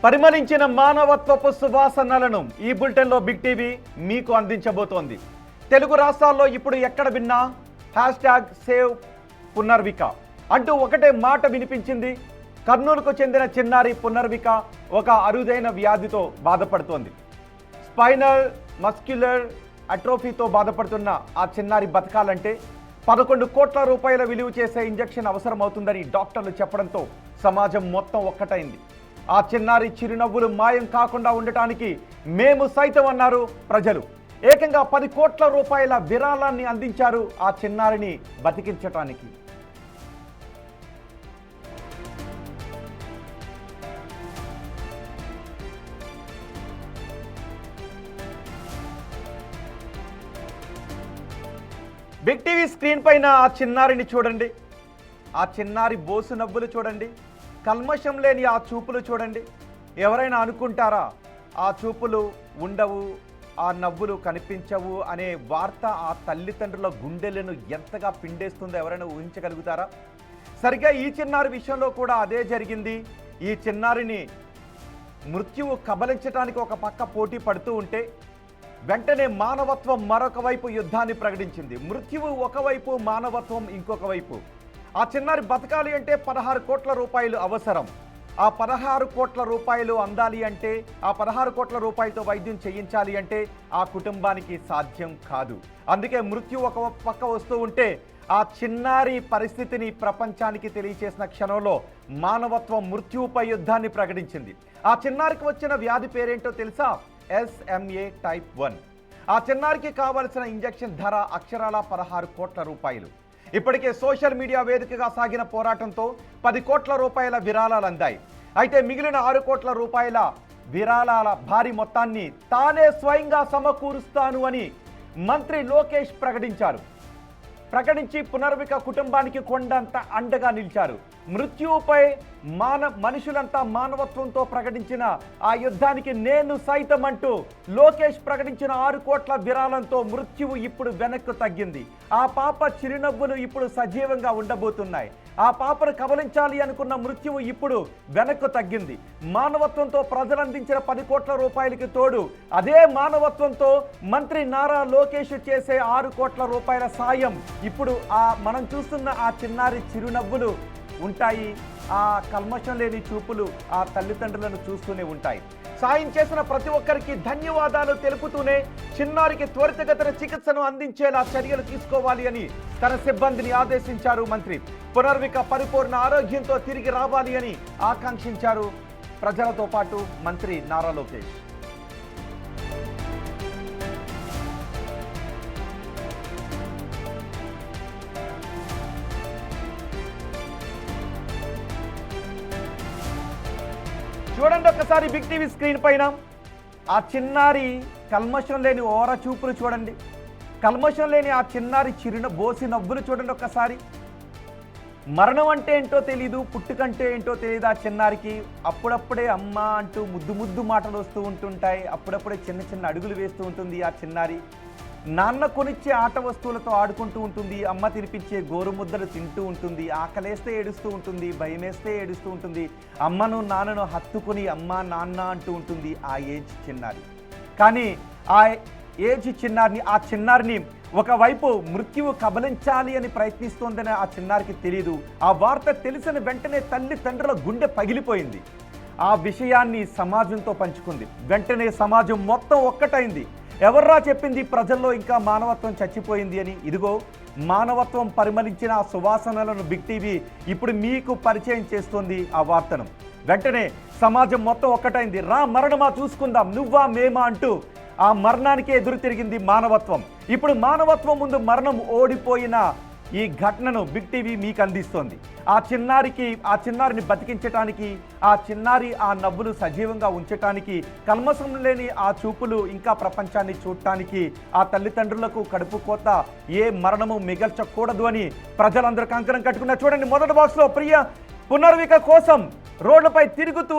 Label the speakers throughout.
Speaker 1: పరిమళించిన మానవత్వపు సువాసనలను ఈ బులెటిన్లో big TV మీకు అందించబోతోంది. తెలుగు రాష్ట్రాల్లో ఇప్పుడు ఎక్కడ విన్నా #సేవ్ పునర్విక అంటూ ఒకటే మాట వినిపించింది. కర్నూలుకు చెందిన చిన్నారి పునర్విక ఒక అరుదైన వ్యాధితో బాధపడుతోంది. స్పైనల్ మస్క్యులర్ అట్రోఫీతో బాధపడుతున్న ఆ చిన్నారి బతకాలంటే 11 కోట్ల రూపాయల విలువ చేసే ఇంజెక్షన్ అవసరమవుతుందని డాక్టర్లు చెప్పడంతో సమాజం మొత్తం ఒక్కటైంది. ఆ చిన్నారి చిరునవ్వులు మాయం కాకుండా ఉండటానికి మేము సైతం అన్నారు ప్రజలు. ఏకంగా 10 కోట్ల రూపాయల విరాళాన్ని అందించారు ఆ చిన్నారిని బతికించటానికి. బిగ్ టీవీ స్క్రీన్ పైన ఆ చిన్నారిని చూడండి. ఆ చిన్నారి బోసు నవ్వులు చూడండి. కల్మషం లేని ఆ చూపులు చూడండి. ఎవరైనా అనుకుంటారా ఆ చూపులు ఉండవు, ఆ నవ్వులు కనిపించవు అనే వార్త ఆ తల్లిదండ్రుల గుండెలను ఎంతగా పిండేస్తుందో ఎవరైనా ఊహించగలుగుతారా? సరిగ్గా ఈ చిన్నారి విషయంలో కూడా అదే జరిగింది. ఈ చిన్నారిని మృత్యువు కబలించడానికి ఒక పక్క పోటీ పడుతూ ఉంటే వెంటనే మానవత్వం మరొక వైపు యుద్ధాన్ని ప్రకటించింది. మృత్యువు ఒకవైపు, మానవత్వం ఇంకొక వైపు. ఆ చిన్నారి బతకాలి అంటే 16 కోట్ల రూపాయలు అవసరం. ఆ 16 కోట్ల రూపాయలు అందాలి అంటే, ఆ 16 కోట్ల రూపాయలతో వైద్యం చేయించాలి అంటే ఆ కుటుంబానికి సాధ్యం కాదు. అందుకే మృత్యు ఒక పక్క వస్తూ ఉంటే ఆ చిన్నారి పరిస్థితిని ప్రపంచానికి తెలియచేసిన క్షణంలో మానవత్వం మృత్యువుపై యుద్ధాన్ని ప్రకటించింది. ఆ చిన్నారికి వచ్చిన వ్యాధి పేరేంటో తెలుసా? SMA type 1. ఆ చిన్నారికి కావలసిన ఇంజెక్షన్ ధర అక్షరాల 16 కోట్ల రూపాయలు. ఇప్పటికే సోషల్ మీడియా వేదికగా సాగిన పోరాటంతో 10 కోట్ల రూపాయల విరాళాలు అందాయి. అయితే మిగిలిన 6 కోట్ల రూపాయల విరాళాల భారీ మొత్తాన్ని తానే స్వయంగా సమకూరుస్తాను అని మంత్రి లోకేష్ ప్రకటించి పునర్విక కుటుంబానికి కొండంత అండగా నిలిచారు. మృత్యువుపై మనుషులంతా మానవత్వంతో ప్రకటించిన ఆ యుద్ధానికి నేను సైతం అంటూ లోకేష్ ప్రకటించిన 6 కోట్ల విరాళంతో మృత్యువు ఇప్పుడు వెనక్కు తగ్గింది. ఆ పాప చిరునవ్వులు ఇప్పుడు సజీవంగా ఉండబోతున్నాయి. ఆ పాపను కబలించాలి అనుకున్న మృత్యువు ఇప్పుడు వెనక్కు తగ్గింది. మానవత్వంతో ప్రజలు అందించిన 10 కోట్ల రూపాయలకి తోడు అదే మానవత్వంతో మంత్రి నారా లోకేష్ చేసే 6 కోట్ల రూపాయల సాయం ఇప్పుడు మనం చూస్తున్న ఆ చిన్నారి చిరునవ్వులు ఉంటాయి. ఆ కల్మషం లేని చూపులు ఆ తల్లిదండ్రులను చూస్తూనే ఉంటాయి. సాయం చేసిన ప్రతి ఒక్కరికి ధన్యవాదాలు తెలుపుతూనే చిన్నారికి త్వరితగతిన చికిత్సను అందించేలా చర్యలు తీసుకోవాలి అని తన సిబ్బందిని ఆదేశించారు మంత్రి. పునర్విక పరిపూర్ణ ఆరోగ్యంతో తిరిగి రావాలి అని ఆకాంక్షించారు ప్రజలతో పాటు మంత్రి నారా లోకేష్. చూడండి ఒక్కసారి బిగ్ టీవీ స్క్రీన్ పైన ఆ చిన్నారి కల్మషం లేని ఓర చూపులు చూడండి. కల్మషం లేని ఆ చిన్నారి బోసి నవ్వులు చూడండి ఒక్కసారి. మరణం అంటే ఏంటో తెలీదు, పుట్టుకంటే ఏంటో తెలియదు ఆ చిన్నారికి. అప్పుడప్పుడే అమ్మ అంటూ ముద్దు మాటలు వస్తూ ఉంటుంటాయి. అప్పుడప్పుడే చిన్న అడుగులు వేస్తూ ఉంటుంది ఆ చిన్నారి. నాన్న కొనిచ్చే ఆట వస్తువులతో ఆడుకుంటూ ఉంటుంది. అమ్మ తినిపించే గోరుముద్దలు తింటూ ఉంటుంది. ఆకలేస్తే ఏడుస్తూ ఉంటుంది, భయమేస్తే ఏడుస్తూ ఉంటుంది. అమ్మను నాన్నను హత్తుకొని అమ్మ నాన్న అంటూ ఉంటుంది ఆ ఏజ్ చిన్నారి. కానీ ఆ ఏజ్ చిన్నారిని ఒకవైపు మృత్యువు కబలించాలి అని ప్రయత్నిస్తోందని ఆ చిన్నారికి తెలియదు. ఆ వార్త తెలిసిన వెంటనే తల్లిదండ్రుల గుండె పగిలిపోయింది. ఆ విషయాన్ని సమాజంతో పంచుకుంది. వెంటనే సమాజం మొత్తం ఒక్కటైంది. ఎవర్రా చెప్పింది ప్రజల్లో ఇంకా మానవత్వం చచ్చిపోయింది అని? ఇదిగో మానవత్వం పరిమళించిన ఆ సువాసనలను బిగ్ టీవీ ఇప్పుడు మీకు పరిచయం చేస్తోంది ఆ వార్తను. వెంటనే సమాజం మొత్తం ఒక్కటైంది. రా మరణమా చూసుకుందాం, నువ్వా మేమా అంటూ ఆ మరణానికే ఎదురు తిరిగింది మానవత్వం. ఇప్పుడు మానవత్వం ముందు మరణం ఓడిపోయిన ఈ ఘటనను బిగ్ టీవీ మీకు అందిస్తోంది. ఆ చిన్నారిని బతికించటానికి, ఆ నవ్వులు సజీవంగా ఉంచటానికి, కల్మషం లేని ఆ చూపులు ఇంకా ప్రపంచాన్ని చూడటానికి ఆ తల్లిదండ్రులకు కడుపు కోత ఏ మరణము మిగల్చకూడదు అని ప్రజలందరూ కంకణం కట్టుకున్నారు. చూడండి మొదటి బాక్స్లో ప్రియ పునర్విక కోసం రోడ్లపై తిరుగుతూ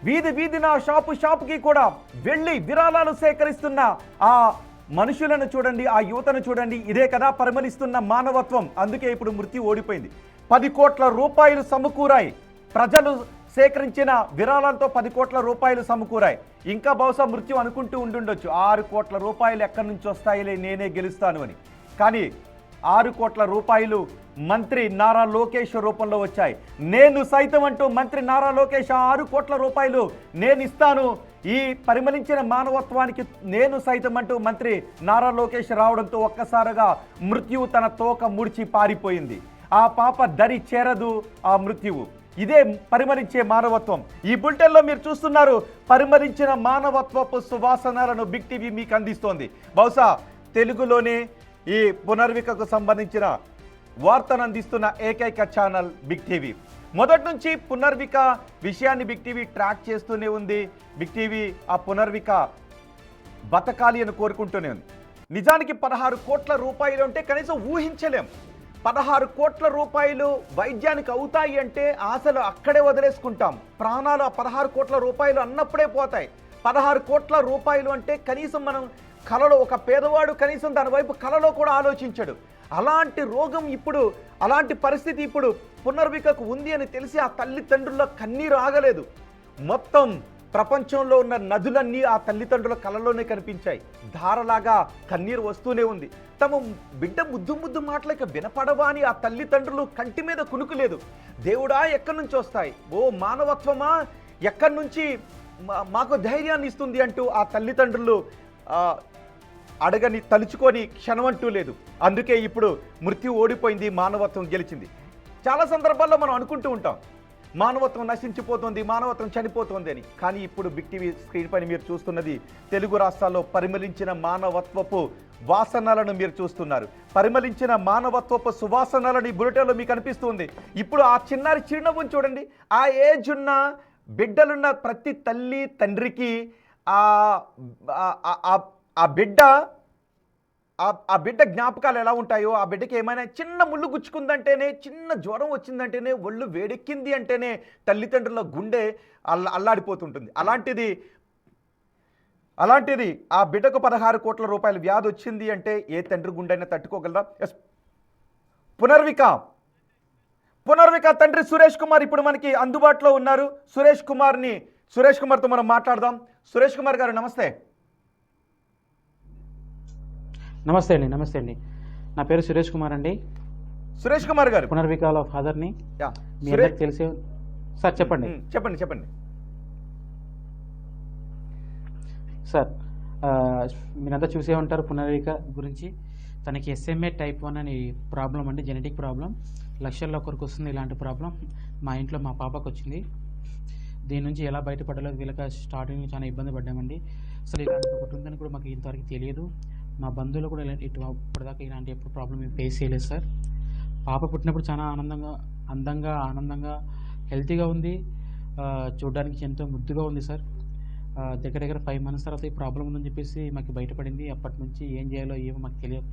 Speaker 1: వీధిన షాపుకి కూడా వెళ్ళి విరాళాలు సేకరిస్తున్న ఆ మనుషులను చూడండి, ఆ యువతను చూడండి. ఇదే కదా పరిమళిస్తున్న మానవత్వం. అందుకే ఇప్పుడు మృత్యు ఓడిపోయింది. 10 కోట్ల రూపాయలు సమకూరాయి. ప్రజలు సేకరించిన విరాళాలతో 10 కోట్ల రూపాయలు సమకూరాయి. ఇంకా బహుశా మృత్యు అనుకుంటూ ఉండుండొచ్చు 6 కోట్ల రూపాయలు ఎక్కడి నుంచి వస్తాయిలే నేనే గెలుస్తాను అని. కానీ 6 కోట్ల రూపాయలు మంత్రి నారా లోకేష్ రూపంలో వచ్చాయి. నేను సైతం అంటూ మంత్రి నారా లోకేష్ 6 కోట్ల రూపాయలు నేను ఇస్తాను, ఈ పరిమళించిన మానవత్వానికి నేను సైతం అంటూ మంత్రి నారా లోకేష్ రావడంతో ఒక్కసారిగా మృత్యువు తన తోక ముడిచి పారిపోయింది. ఆ పాప దరి చేరదు ఆ మృత్యువు. ఇదే పరిమళించే మానవత్వం. ఈ బులెటిన్లో మీరు చూస్తున్నారు పరిమళించిన మానవత్వపు సువాసనలను బిగ్ టీవీ మీకు అందిస్తోంది. బహుశా తెలుగులోనే ఈ పునర్వికకు సంబంధించిన వార్తను అందిస్తున్న ఏకైక ఛానల్ బిగ్ టీవీ. మొదటి నుంచి పునర్విక విషయాన్ని బిగ్ టీవీ ట్రాక్ చేస్తూనే ఉంది. బిగ్ టీవీ ఆ పునర్విక బతకాలి అని కోరుకుంటూనే ఉంది. నిజానికి 16 కోట్ల రూపాయలు అంటే కనీసం ఊహించలేం. 16 కోట్ల రూపాయలు వైద్యానికి అవుతాయి అంటే ఆశలు అక్కడే వదిలేసుకుంటాం. ప్రాణాలు ఆ 16 కోట్ల రూపాయలు అన్నప్పుడే పోతాయి. 16 కోట్ల రూపాయలు అంటే కనీసం మనం కలలో, ఒక పేదవాడు కనీసం దాని వైపు కలలో కూడా ఆలోచించడు. అలాంటి రోగం ఇప్పుడు, అలాంటి పరిస్థితి ఇప్పుడు పునర్వికకు ఉంది అని తెలిసి ఆ తల్లిదండ్రుల కన్నీరు ఆగలేదు. మొత్తం ప్రపంచంలో ఉన్న నదులన్నీ ఆ తల్లిదండ్రుల కళ్ళలోనే కనిపించాయి. ధారలాగా కన్నీరు వస్తూనే ఉంది. తమ బిడ్డ ముద్దు ముద్దు మాటలకి వినపడవా అని ఆ తల్లిదండ్రులు కంటి మీద కునుకులేదు. దేవుడా ఎక్కడి నుంచి వస్తాయి, ఓ మానవత్వమా ఎక్కడి నుంచి మాకు ధైర్యాన్ని ఇస్తుంది అంటూ ఆ తల్లిదండ్రులు అడగని తలుచుకొని క్షణమంటూ లేదు. అందుకే ఇప్పుడు మృత్యు ఓడిపోయింది, మానవత్వం గెలిచింది. చాలా సందర్భాల్లో మనం అనుకుంటూ ఉంటాం మానవత్వం నశించిపోతుంది, మానవత్వం చనిపోతుంది అని. కానీ ఇప్పుడు బిగ్ టీవీ స్క్రీన్ పైన మీరు చూస్తున్నది తెలుగు రాష్ట్రాల్లో పరిమళించిన మానవత్వపు వాసనలను మీరు చూస్తున్నారు. పరిమళించిన మానవత్వపు సువాసనలను ఈ బులెటిన్లో మీకు అనిపిస్తుంది. ఇప్పుడు ఆ చిన్నారి చిరునవ్వును చూడండి. ఆ ఏజ్ ఉన్న బిడ్డలున్న ప్రతి తల్లి తండ్రికి ఆ బిడ్డ జ్ఞాపకాలు ఎలా ఉంటాయో, ఆ బిడ్డకి ఏమైనా చిన్న ముళ్ళు గుచ్చుకుందంటేనే, చిన్న జ్వరం వచ్చిందంటేనే, ఒళ్ళు వేడెక్కింది అంటేనే తల్లిదండ్రుల గుండె అల్లాడిపోతుంటుంది. అలాంటిది ఆ బిడ్డకు 16 కోట్ల రూపాయల వ్యాధి వచ్చింది అంటే ఏ తండ్రి గుండెైనా తట్టుకోగలరా? ఎస్, పునర్విక తండ్రి సురేష్ కుమార్ ఇప్పుడు మనకి అందుబాటులో ఉన్నారు. సురేష్ కుమార్తో మనం మాట్లాడదాం. సురేష్ కుమార్ గారు నమస్తే.
Speaker 2: నమస్తే అండి. నా పేరు సురేష్ కుమార్ అండి.
Speaker 1: సురేష్ కుమార్ గారు
Speaker 2: పునర్వికాల ఫాదర్ని. మీ అందరికి తెలిసే సార్. చెప్పండి సార్. మీరంతా చూసే ఉంటారు పునర్విక గురించి. తనకి SMA type 1 అని ప్రాబ్లం అండి, జెనెటిక్ ప్రాబ్లం. లక్షల్లో ఒకరికి వస్తుంది ఇలాంటి ప్రాబ్లం. మా ఇంట్లో మా పాపకు వచ్చింది. దీని నుంచి ఎలా బయటపడాలో వీళ్ళకి స్టార్టింగ్ చాలా ఇబ్బంది పడ్డామండి. అసలు ఇలాంటి ఒకటి ఉందని కూడా మాకు ఇంతవరకు తెలియదు. మా బంధువులు కూడా ఇప్పటిదాకా ఇలాంటి ఎప్పుడు ప్రాబ్లం మేము ఫేస్ చేయలేదు సార్. పాప పుట్టినప్పుడు చాలా ఆనందంగా హెల్తీగా ఉంది. చూడడానికి ఎంతో ముద్దుగా ఉంది సార్. దగ్గర 5 months తర్వాత ఈ ప్రాబ్లం ఉందని చెప్పేసి మాకు బయటపడింది. అప్పటి నుంచి ఏం చేయాలో ఏమో మాకు తెలియదు,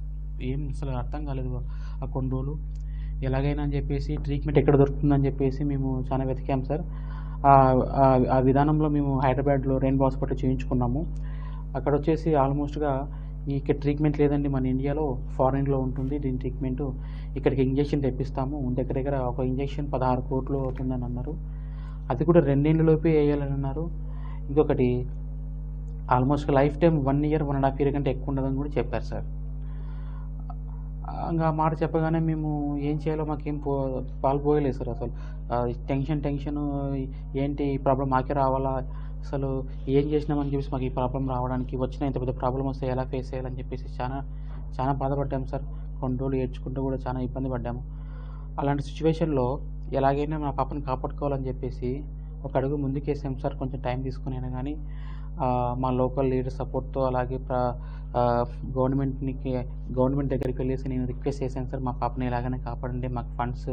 Speaker 2: ఏం అసలు అర్థం కాలేదు. ఆ కొన్ని రోజులు ఎలాగైనా అని చెప్పేసి ట్రీట్మెంట్ ఎక్కడ దొరుకుతుందని చెప్పేసి మేము చాలా వెతికాం సార్. ఆ విధానంలో మేము హైదరాబాద్లో రెయిన్బో హాస్పిటల్ చేయించుకున్నాము. అక్కడ వచ్చేసి ఆల్మోస్ట్గా ఇక్కడ ట్రీట్మెంట్ లేదండి, మన ఇండియాలో ఫారిన్లో ఉంటుంది దీని ట్రీట్మెంటు. ఇక్కడికి ఇంజెక్షన్ తెప్పిస్తాము, దగ్గర ఒక ఇంజెక్షన్ 16 కోట్లు అవుతుందని అన్నారు. అది కూడా 2 ఏళ్ళలోపే వేయాలని అన్నారు. ఇంకొకటి almost life time 1 year 1.5 year కంటే ఎక్కువ ఉండదని కూడా చెప్పారు సార్. ఇంకా మాట చెప్పగానే మేము ఏం చేయాలో మాకేం పాల్పోయలేదు సార్. అసలు టెన్షన్ ఏంటి ఈ ప్రాబ్లం మాకే రావాలా, అసలు ఏం చేసినామని చెప్పేసి మాకు ఈ ప్రాబ్లం రావడానికి, వచ్చిన ఇంత పెద్ద ప్రాబ్లం వస్తే ఎలా ఫేస్ చేయాలని చెప్పేసి చాలా బాధపడ్డాము సార్. కొన్ని రోజులు ఏడ్చుకుంటూ కూడా చాలా ఇబ్బంది పడ్డాము. అలాంటి సిచ్యువేషన్లో ఎలాగైనా మా పాపని కాపాడుకోవాలని చెప్పేసి ఒక అడుగు ముందుకేసాం సార్. కొంచెం టైం తీసుకుని అయినా కానీ మా లోకల్ లీడర్ సపోర్ట్తో, అలాగే గవర్నమెంట్ దగ్గరికి వెళ్ళేసి నేను రిక్వెస్ట్ చేశాను సార్, మా పాపని ఎలాగైనా కాపాడండి, మాకు ఫండ్స్,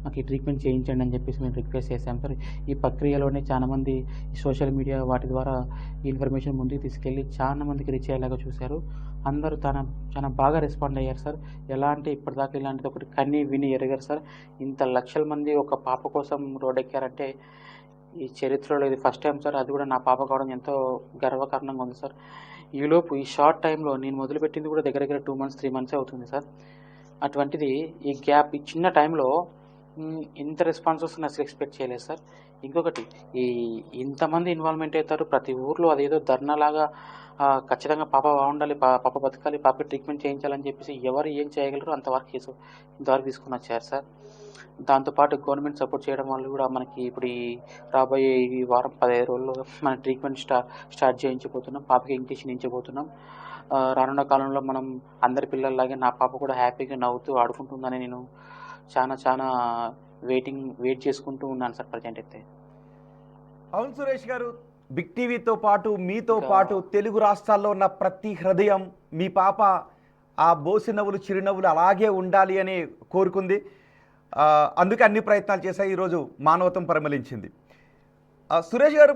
Speaker 2: మాకు ఈ ట్రీట్మెంట్ చేయించండి అని చెప్పేసి మేము రిక్వెస్ట్ చేశాం సార్. ఈ ప్రక్రియలోనే చాలామంది సోషల్ మీడియా వాటి ద్వారా ఈ ఇన్ఫర్మేషన్ ముందుకు తీసుకెళ్ళి చాలా మందికి రీచ్ అయ్యేలాగా చూశారు. అందరూ చాలా బాగా రెస్పాండ్ అయ్యారు సార్. ఎలా అంటే ఇప్పటిదాకా ఇలాంటిది ఒకటి కన్నీ విని ఎరగారు సార్. ఇంత లక్షల మంది ఒక పాప కోసం రోడ్డెక్కారంటే ఈ చరిత్రలో ఇది ఫస్ట్ టైం సార్. అది కూడా నా పాప కావడం ఎంతో గర్వకారణంగా ఉంది సార్. ఈలోపు ఈ షార్ట్ టైంలో నేను మొదలుపెట్టింది కూడా దగ్గర 2 months 3 months అవుతుంది సార్. అటువంటిది ఈ చిన్న టైంలో ఇంత రెస్పాన్స్ వస్తుంది అసలు ఎక్స్పెక్ట్ చేయలేదు సార్. ఇంకొకటి ఈ ఇంతమంది ఇన్వాల్వ్‌మెంట్ అవుతారు. ప్రతి ఊర్లో అదేదో ధర్నాలాగా ఖచ్చితంగా పాప బాగుండాలి, పాప బతకాలి, పాప ట్రీట్మెంట్ చేయించాలని చెప్పేసి ఎవరు ఏం చేయగలరో ఇంతవరకు తీసుకొనొచ్చారు సార్. దాంతో పాటు గవర్నమెంట్ సపోర్ట్ చేయడం వల్ల కూడా మనకి ఇప్పుడు ఈ రాబోయే ఈ వారం 15 రోజుల్లో మన ట్రీట్మెంట్ స్టార్ట్ చేయించబోతున్నాం. పాపకి ఇంజెక్షన్ వేయించబోతున్నాం. రానున్న కాలంలో మనం అందరి పిల్లల్లాగే నా పాప కూడా హ్యాపీగా నవ్వుతూ ఆడుకుంటుందని నేను చాలా వెయిట్ చేసుకుంటూ ఉన్నాను సార్ ప్రెజెంట్ అయితే.
Speaker 1: అవును సురేష్ గారు, బిగ్ టీవీతో పాటు మీతో
Speaker 2: ఇంకా
Speaker 1: పాటు తెలుగు రాష్ట్రాల్లో ఉన్న ప్రతి హృదయం మీ పాప ఆ బోసి నవ్వులు చిరునవ్వులు అలాగే ఉండాలి అని కోరుకుంది. అందుకే అన్ని ప్రయత్నాలు చేశాయి. ఈరోజు మానవత్వం పరిమళించింది. సురేష్ గారు,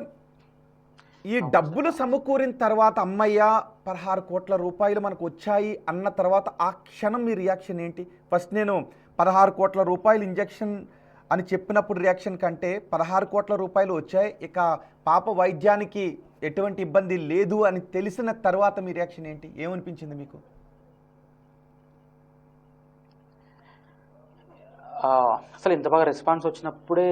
Speaker 1: ఈ
Speaker 2: అవును
Speaker 1: డబ్బులు
Speaker 2: సార్.
Speaker 1: సమకూరిన తర్వాత అమ్మయ్య 16 కోట్ల రూపాయలు మనకు వచ్చాయి అన్న తర్వాత ఆ క్షణం మీ రియాక్షన్ ఏంటి? ఫస్ట్ నేను 16 కోట్ల రూపాయలు ఇంజెక్షన్ అని చెప్పినప్పుడు రియాక్షన్ కంటే 16 కోట్ల రూపాయలు వచ్చాయి, ఇక పాప వైద్యానికి ఎటువంటి ఇబ్బంది లేదు అని తెలిసిన తర్వాత మీ రియాక్షన్ ఏంటి? ఏమనిపించింది మీకు?
Speaker 2: అసలు ఇంత బాగా రెస్పాన్స్ వచ్చినప్పుడే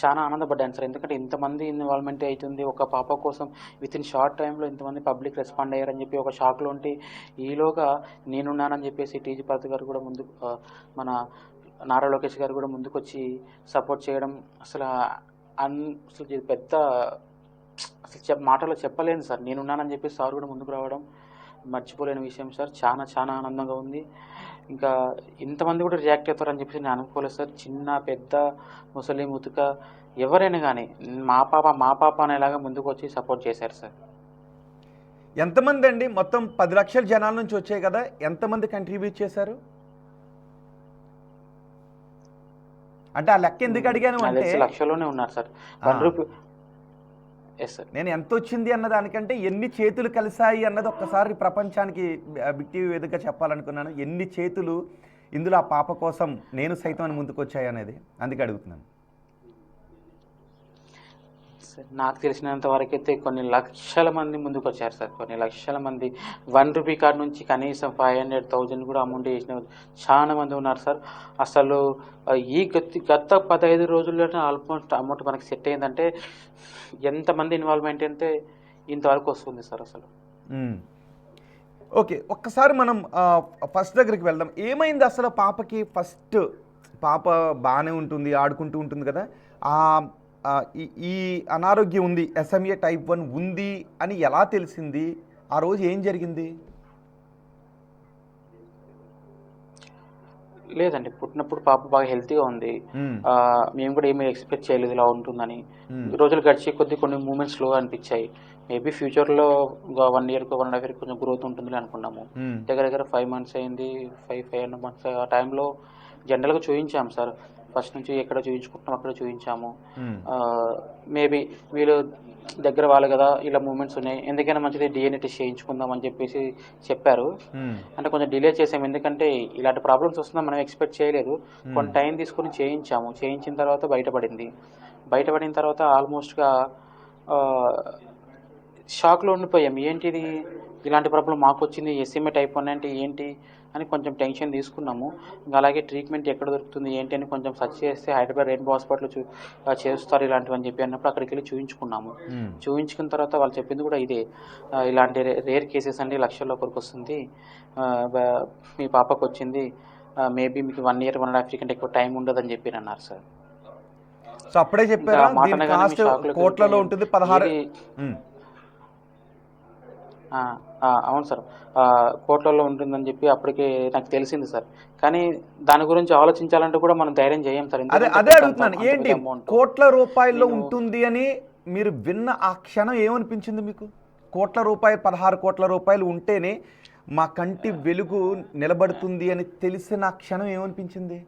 Speaker 2: చాలా ఆనందపడ్డాను సార్. ఎందుకంటే ఇంతమంది ఇన్వాల్వ్‌మెంట్ అయితుంది. ఒక పాప కోసం వితిన్ షార్ట్ టైమ్‌లో ఇంతమంది పబ్లిక్ రెస్పాండ్ అయ్యారని చెప్పి ఒక షాక్‌లో ఉంటే, ఈలోగా నేనున్నానని చెప్పేసి టీజీ భరత్ గారు కూడా మన నారా లోకేష్ గారు కూడా ముందుకొచ్చి సపోర్ట్ చేయడం అసలు అసలు ఇది పెద్ద మాటల్లో చెప్పలేను సార్. నేనున్నానని చెప్పేసి సార్ కూడా ముందుకు రావడం మర్చిపోలేని విషయం సార్. చాలా ఆనందంగా ఉంది. ఇంకా ఇంతమంది కూడా రియాక్ట్ అవుతారని చెప్పేసి నేను అనుకోలేదు సార్. చిన్న, పెద్ద, ముసలి, ముతక ఎవరైనా కానీ మా పాప అనేలాగా ముందుకొచ్చి సపోర్ట్ చేశారు సార్.
Speaker 1: ఎంతమంది అండి? మొత్తం 10 లక్షల జనాల నుంచి వచ్చాయి కదా, ఎంతమంది కంట్రిబ్యూట్ చేశారు? అంటే ఆ లెక్క ఎందుకు అడిగాను
Speaker 2: నాకు
Speaker 1: అంటే,
Speaker 2: తెలిసి లక్షల్లోనే ఉన్నారు సార్.
Speaker 1: ఆ,
Speaker 2: 1 రూపీ. Yes sir.
Speaker 1: నేను ఎంత వచ్చింది అన్న దానికంటే ఎన్ని చేతులు కలిసాయి అన్నది ఒక్కసారి ప్రపంచానికి బిగ్ టీవీ వేదికగా చెప్పాలనుకున్నాను. ఎన్ని చేతులు ఇందులో ఆ పాప కోసం నేను సైతం అని ముందుకు వచ్చాయి అనేది, అందుకే అడుగుతున్నాను.
Speaker 2: సార్ నాకు తెలిసినంత వరకైతే కొన్ని లక్షల మంది ముందుకొచ్చారు సార్. కొన్ని లక్షల మంది 1 రూపీ కార్డ్ నుంచి కనీసం 500,000 కూడా అమౌంట్ చేసిన చాలా మంది ఉన్నారు సార్. అసలు ఈ గత 15 రోజుల్లోనే ఆల్మోస్ట్ అమౌంట్ మనకి సెట్ అయిందంటే ఎంతమంది ఇన్వాల్వ్‌మెంట్ అంటే ఇంతవరకు వస్తుంది సార్ అసలు.
Speaker 1: మ్మ్. ఓకే, ఒక్కసారి మనం ఫస్ట్ దగ్గరికి వెళ్దాం. ఏమైంది అసలు పాపకి? ఫస్ట్ పాప బాగానే ఉంటుంది, ఆడుకుంటూ ఉంటుంది కదా, ఆ ఆ, ఈ అనారోగ్యం ఉంది, SMA type 1 ఉంది అని ఎలా తెలిసింది? ఆ రోజు ఏం జరిగింది?
Speaker 2: లేదండి, పుట్టినప్పుడు పాప బాగా హెల్తీగా ఉంది.
Speaker 1: మ్మ్.
Speaker 2: మేము కూడా ఏమీ ఎక్స్పెక్ట్ చేయలేదు ఇలా ఉంటుందని.
Speaker 1: మ్మ్.
Speaker 2: రోజులు గడిచే కొద్దీ కొన్ని మూమెంట్స్ స్లోగా అనిపించాయి. మేబీ ఫ్యూచర్లో 1 ఇయర్కి 1.5 ఇయర్కి కొంచెం గ్రోత్ ఉంటుంది అనుకున్నాము.
Speaker 1: మ్మ్.
Speaker 2: దగ్గర 5 మంత్స్ అయింది. 5.5 మంత్స్ ఆ టైంలో జనరల్గా చూపించాము సార్. ఫస్ట్ నుంచి ఎక్కడ చూపించుకుంటున్నాం అక్కడ చూపించాము.
Speaker 1: మ్మ్.
Speaker 2: మేబీ వీళ్ళు దగ్గర వాళ్ళు కదా, ఇలా మూమెంట్స్ ఉన్నాయి, ఎందుకైనా మంచిది DNA టెస్ట్ చేయించుకుందాం అని చెప్పేసి చెప్పారు.
Speaker 1: మ్మ్.
Speaker 2: అంటే కొంచెం డిలే చేసాము, ఎందుకంటే ఇలాంటి ప్రాబ్లమ్స్ వస్తుందని మనం ఎక్స్పెక్ట్ చేయలేదు. కొంత టైం తీసుకొని చేయించాము. చేయించిన తర్వాత బయటపడిన తర్వాత ఆల్మోస్ట్గా షాక్లో ఉండిపోయాం. ఏంటిది ఇలాంటి ప్రాబ్లం మాకు వచ్చింది, SMA type 1 అంటే ఏంటి అని కొంచెం టెన్షన్ తీసుకున్నాము. ఇంకా అలాగే ట్రీట్మెంట్ ఎక్కడ దొరుకుతుంది ఏంటి అని కొంచెం సెర్చ్ చేస్తే హైదరాబాద్ రెయిన్బో హాస్పిటల్ చేస్తారు ఇలాంటివి అని చెప్పి అన్నప్పుడు అక్కడికి వెళ్ళి చూయించుకున్నాము.
Speaker 1: మ్మ్.
Speaker 2: చూయించుకున్న తర్వాత వాళ్ళు చెప్పింది కూడా ఇదే, ఇలాంటి రేర్ కేసెస్ అండి, లక్షల్లో ఒకరికి వస్తుంది, మీ పాపకు వచ్చింది, మేబీ మీకు 1 ఇయర్ 1.5 ఇయర్ కంటే ఎక్కువ టైం ఉండదని చెప్పి అన్నారు సార్.
Speaker 1: సో అప్పుడే
Speaker 2: ఇంకా
Speaker 1: చెప్పారా
Speaker 2: మాట
Speaker 1: దీని
Speaker 2: అనగానే
Speaker 1: కాస్ట్
Speaker 2: షాక్లోకి
Speaker 1: కోట్లలో
Speaker 2: వెళ్ళిపోయాం.
Speaker 1: ఉంటుంది? 16.
Speaker 2: ఇది
Speaker 1: మ్మ్.
Speaker 2: అవును సార్. కోట్లలో ఉంటుందని చెప్పి అప్పటికే నాకు తెలిసింది సార్. కానీ దాని గురించి ఆలోచించాలంటే కూడా మనం ధైర్యం చేయం సార్.
Speaker 1: అదే
Speaker 2: ఎందుకంటే
Speaker 1: అదే
Speaker 2: పెద్ద
Speaker 1: అడుగుతున్నాను,
Speaker 2: అంత
Speaker 1: ఏంటి
Speaker 2: పెద్ద అమౌంట్.
Speaker 1: కోట్ల రూపాయల్లో
Speaker 2: నేను
Speaker 1: ఉంటుంది అని మీరు విన్న ఆ క్షణం ఏమనిపించింది మీకు? కోట్ల రూపాయలు, 16 కోట్ల రూపాయలు ఉంటేనే మా కంటి వెలుగు నిలబడుతుంది అని తెలిసిన ఆ క్షణం ఏమనిపించింది?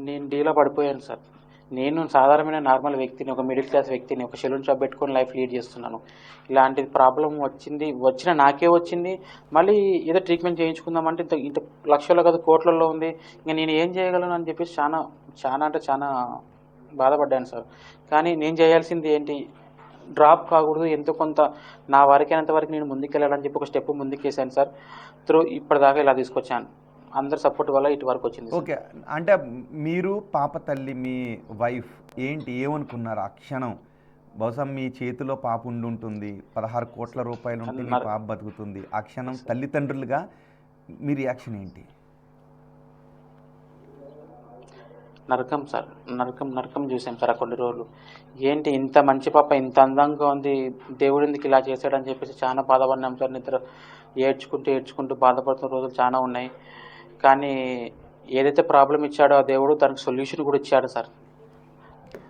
Speaker 2: నేను డీలా పడిపోయాను సార్. నేను సాధారణమైన నార్మల్ వ్యక్తిని, ఒక మిడిల్ క్లాస్ వ్యక్తిని, ఒక సెలూన్ షాప్ పెట్టుకొని లైఫ్ లీడ్ చేస్తున్నాను. ఇలాంటి ప్రాబ్లం వచ్చిన నాకే వచ్చింది. మళ్ళీ ఏదో ట్రీట్మెంట్ చేయించుకుందామంటే ఇంత ఇంత లక్షల్లో కాదు కోట్లలో ఉంది. ఇంకా నేను ఏం చేయగలను అని చెప్పేసి చాలా బాధపడ్డాను సార్. కానీ నేను చేయాల్సింది ఏంటి, డ్రాప్ కాకూడదు, ఎంతో కొంత నా వరకైనంత వరకు నేను ముందుకెళ్ళాలని చెప్పి ఒక స్టెప్ ముందుకేసాను సార్. ఇప్పటిదాకా ఇలా తీసుకొచ్చాను. అందరి సపోర్ట్ వల్ల ఇటు వరకు వచ్చింది సార్.
Speaker 1: ఓకే. అంటే మీరు పాప తల్లి మీ వైఫ్ ఏంటి ఏమనుకున్నారు ఆ క్షణం? బహుశా మీ చేతిలో పాప ఉండుంటుంది. 16 కోట్ల రూపాయలు ఉంటే మీ పాప బతుకుతుంది. ఆ క్షణం తల్లిదండ్రులుగా మీ రియాక్షన్ ఏంటి?
Speaker 2: నరకం సార్, నరకం చూసాం సార్ ఆ కొన్ని రోజులు. ఏంటి ఇంత మంచి పాప ఇంత అందంగా ఉంది, దేవుడు ఎందుకు ఇలా చేశాడని చెప్పేసి చాలా బాధపడినాం సార్. నిద్ర ఏడ్చుకుంటూ బాధపడుతున్న రోజులు చాలా ఉన్నాయి. కానీ ఏదైతే ప్రాబ్లం ఇచ్చాడో ఆ దేవుడు దానికి సొల్యూషన్ కూడా ఇచ్చాడు సార్.